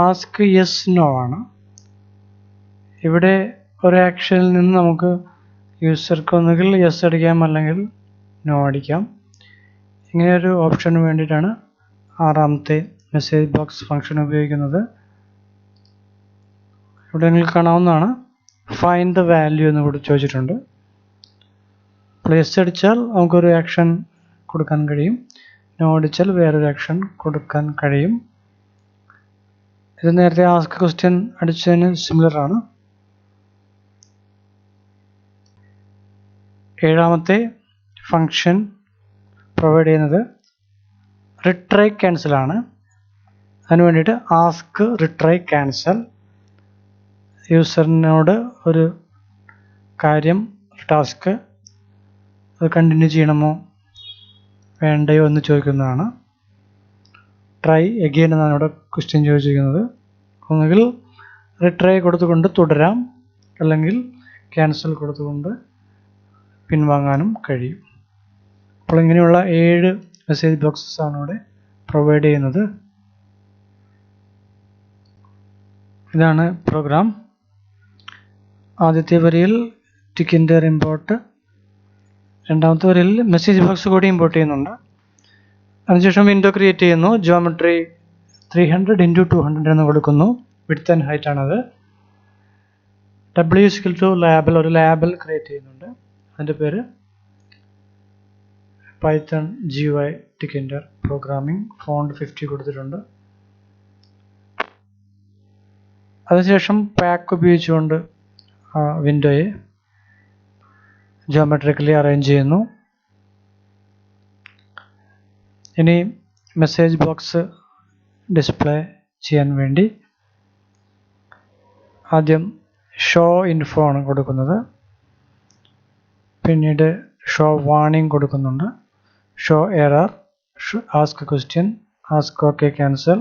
ആസ്ക് യെസ് നോ ആണ്. ഇവിടെ ഒരു ആക്ഷനിൽ നിന്ന് നമുക്ക് യൂസർക്ക് ഒന്നുകിൽ യെസ് അടിക്കാം അല്ലെങ്കിൽ നോ അടിക്കാം. ഇങ്ങനെയൊരു ഓപ്ഷന് വേണ്ടിയിട്ടാണ് 6ാമത്തെ മെസ്സേജ് ബോക്സ് ഫംഗ്ഷൻ ഉപയോഗിക്കുന്നത്. ഇവിടെ നിങ്ങൾക്ക് കാണാവുന്നതാണ് ഫൈൻഡ് ദ വാല്യൂ എന്ന് കൂടി ചോദിച്ചിട്ടുണ്ട്. അപ്പോൾ യെസ് അടിച്ചാൽ നമുക്കൊരു ആക്ഷൻ കൊടുക്കാൻ കഴിയും, നോ അടിച്ചാൽ വേറൊരു ആക്ഷൻ കൊടുക്കാൻ കഴിയും. ഇത് നേരത്തെ ആസ്ക് ക്വസ്റ്റ്യൻ അടിച്ചതിന് സിമിലർ ആണ്. 7ാമത്തെ ഫംഗ്ഷൻ പ്രൊവൈഡ് ചെയ്യുന്നത് റിട്രൈ ക്യാൻസൽ ആണ്. അതിന് വേണ്ടിയിട്ട് ആസ്ക് റിട്രൈ ക്യാൻസൽ. യൂസറിനോട് ഒരു കാര്യം ടാസ്ക് അത് കണ്ടിന്യൂ ചെയ്യണമോ വേണ്ടയോ എന്ന് ചോദിക്കുന്നതാണ്. ട്രൈ എഗെയിൻ എന്നാണ് ഇവിടെ ക്വസ്റ്റ്യൻ ചോദിച്ചിരിക്കുന്നത്. ഒന്നുകിൽ റിട്രൈ കൊടുത്തുകൊണ്ട് തുടരാം, അല്ലെങ്കിൽ ക്യാൻസൽ കൊടുത്തുകൊണ്ട് പിൻവാങ്ങാനും കഴിയും. അപ്പോൾ ഇങ്ങനെയുള്ള 7 മെസ്സേജ് ബോക്സസ് ആണ് ഇവിടെ പ്രൊവൈഡ് ചെയ്യുന്നത്. ഇതാണ് പ്രോഗ്രാം. ആദ്യത്തെ വരിയിൽ ടിക്കിൻ്റെ ഇമ്പോർട്ട്, രണ്ടാമത്തെ വരിയിൽ മെസ്സേജ് ബോക്സ് കൂടി ഇമ്പോർട്ട് ചെയ്യുന്നുണ്ട്. അതിനുശേഷം വിൻഡോ ക്രിയേറ്റ് ചെയ്യുന്നു. ജിയോമെട്രി 300x200 എന്ന് കൊടുക്കുന്നു. വിഡ്ത്ത് ആൻഡ് ഹൈറ്റ് ആണത്. w ലാബിൽ ഒരു ലാബിൽ ക്രിയേറ്റ് ചെയ്യുന്നുണ്ട്. അതിൻ്റെ പേര് പൈത്തൺ GUI ടിക്കിൻ്റെ പ്രോഗ്രാമിംഗ്. ഫോണ്ട് 50 കൊടുത്തിട്ടുണ്ട്. അതിനുശേഷം പാക്ക് ഉപയോഗിച്ചുകൊണ്ട് വിൻഡോയെ ജിയോമെട്രിക്കലി അറേഞ്ച് ചെയ്യുന്നു. ഇനി മെസ്സേജ് ബോക്സ് ഡിസ്പ്ലേ ചെയ്യാൻ വേണ്ടി ആദ്യം ഷോ ഇൻഫോ ആണ് കൊടുക്കുന്നത്. പിന്നീട് ഷോ വാർണിംഗ് കൊടുക്കുന്നുണ്ട്. Show error, ask question, ask okay cancel,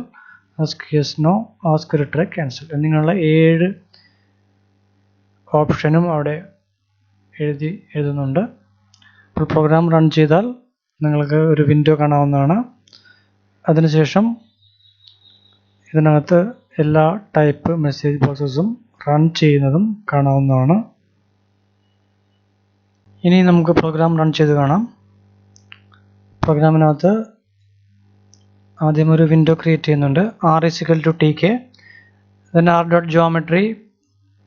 ask yes no, ask retry cancel എന്നിങ്ങനെയുള്ള 7 ഓപ്ഷനും അവിടെ എഴുതുന്നുണ്ട്. അപ്പോൾ പ്രോഗ്രാം റൺ ചെയ്താൽ നിങ്ങൾക്ക് ഒരു വിൻഡോ കാണാവുന്നതാണ്. അതിനുശേഷം ഇതിനകത്ത് എല്ലാ ടൈപ്പ് മെസ്സേജ് ബോക്സസും റൺ ചെയ്യുന്നതും കാണാവുന്നതാണ്. ഇനി നമുക്ക് പ്രോഗ്രാം റൺ ചെയ്ത് കാണാം. പ്രോഗ്രാമിനകത്ത് ആദ്യം ഒരു വിൻഡോ ക്രിയേറ്റ് ചെയ്യുന്നുണ്ട്. r=tk, then r.geometry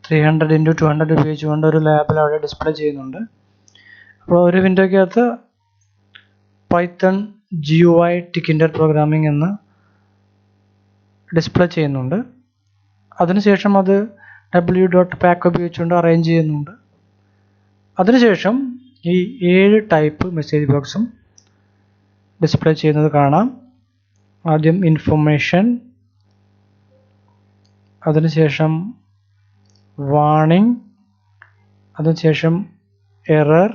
300x200 ഉപയോഗിച്ചുകൊണ്ട് ഒരു ലാബിൽ അവിടെ ഡിസ്പ്ലേ ചെയ്യുന്നുണ്ട്. അപ്പോൾ ഒരു വിൻഡോയ്ക്കകത്ത് പൈത്തൺ GUI ടിക്കിൻ്റെ പ്രോഗ്രാമിംഗ് എന്ന് ഡിസ്പ്ലേ ചെയ്യുന്നുണ്ട്. അതിനുശേഷം അത് w.pack ഉപയോഗിച്ചുകൊണ്ട് അറേഞ്ച് ചെയ്യുന്നുണ്ട്. അതിനുശേഷം ഈ 7 ടൈപ്പ് മെസ്സേജ് ബോക്സും ഡിസ്പ്ലേ ചെയ്യുന്നത് കാണാം. ആദ്യം ഇൻഫർമേഷൻ, അതിനുശേഷം വാർണിംഗ്, അതിനുശേഷം എറർ,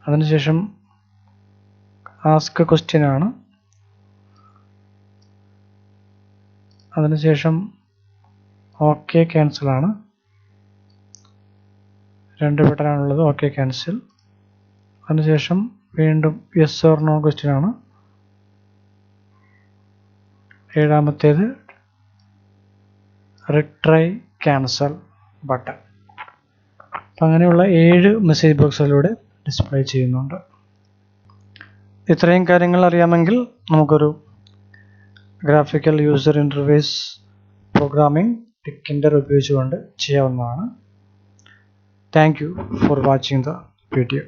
അതിനുശേഷം ആസ്ക് ക്വസ്റ്റ്യൻ ആണ്, അതിനുശേഷം ഓക്കെ ക്യാൻസൽ ആണ്. 2 ബട്ടണാണുള്ളത്, ഓക്കെ ക്യാൻസൽ. അതിനുശേഷം വീണ്ടും യെസ് ഓർ നോ ക്വസ്റ്റ്യൻ ആണ്. 7ാമത്തേത് റിട്രൈ ക്യാൻസൽ ബട്ടൺ. അപ്പം അങ്ങനെയുള്ള 7 മെസ്സേജ് ബോക്സുകളിലൂടെ ഡിസ്പ്ലേ ചെയ്യുന്നുണ്ട്. ഇത്രയും കാര്യങ്ങൾ അറിയാമെങ്കിൽ നമുക്കൊരു ഗ്രാഫിക്കൽ യൂസർ ഇൻ്റർഫേസ് പ്രോഗ്രാമിംഗ് ടിക്കിൻ്റെ ഉപയോഗിച്ചുകൊണ്ട് ചെയ്യാവുന്നതാണ്. Thank you for watching the video.